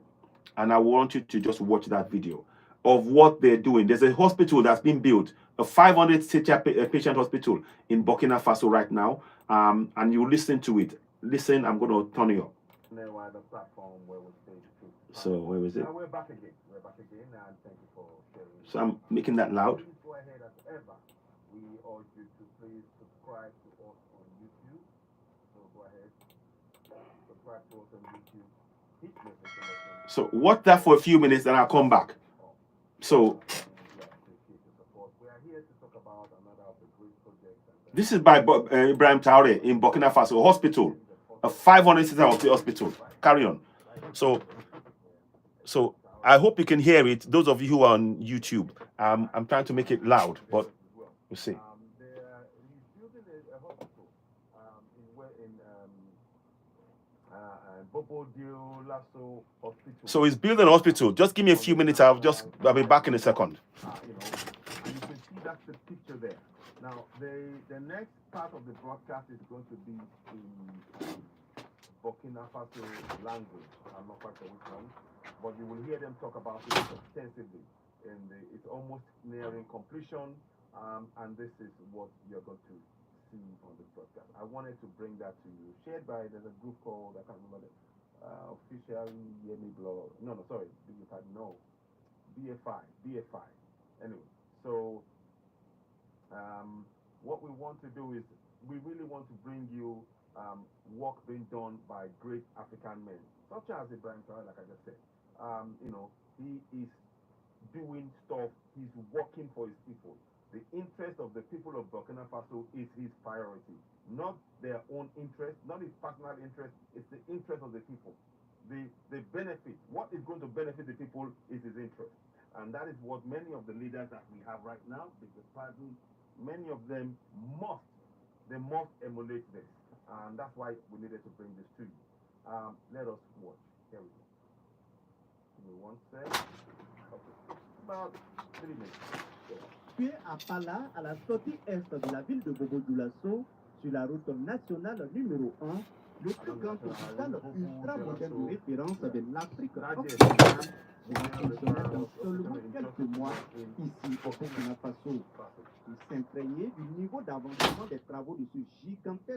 and I want you to just watch that video of what they're doing. There's a hospital that's been built, a 500-seater patient hospital in Burkina Faso right now, and you listen to it. Listen, I'm going to turn it up. So where is it? We're back again. And thank you for sharing. So I'm making that loud. Please go ahead as ever. We urge you to please subscribe to us on YouTube. So go ahead, subscribe to us on YouTube. Hit notifications. So watch that for a few minutes, and I'll come back. So we are here to talk about another of the great projects. This is by Ibrahim Traore in Burkina Faso hospital, a 500-seater hospital. Carry on. So I hope you can hear it. Those of you who are on YouTube, I'm trying to make it loud, but we'll see. He's building a hospital Bobo Dioulasso Hospital. So he's building a hospital. Just give me a few minutes. I'll be back in a second. And you can see that's the picture there. Now, the next part of the broadcast is going to be in Burkina Faso language. I'm not quite sure which one, but you will hear them talk about it extensively. And it's almost nearing completion, and this is what you're going to see on the broadcast. I wanted to bring that to you. Shared by, there's a group called, I can't remember the official Yemi blog. No, BFI. Anyway, so what we want to do is we really want to bring you work being done by great African men, such as Ibrahim Traore, like I just said. He is doing stuff, he's working for his people. The interest of the people of Burkina Faso is his priority, not their own interest, not his personal interest, it's the interest of the people. The benefit, what is going to benefit the people is his interest. And that is what many of the leaders that we have right now, because many of them must emulate this. And that's why we needed to bring this to you. Let us watch. Here we go. Give me one sec. Okay. About 3 minutes. Puis à Pala, à la sortie est de la ville de Bobo Dioulasso, sur la route nationale numéro 1, le plus grand hôpital ultra-moderne de référence de l'Afrique occidentale sera fonctionnel dans seulement quelques mois ici au Burkina Faso. Pour s'imprégner du niveau d'avancement des travaux de ce gigantesque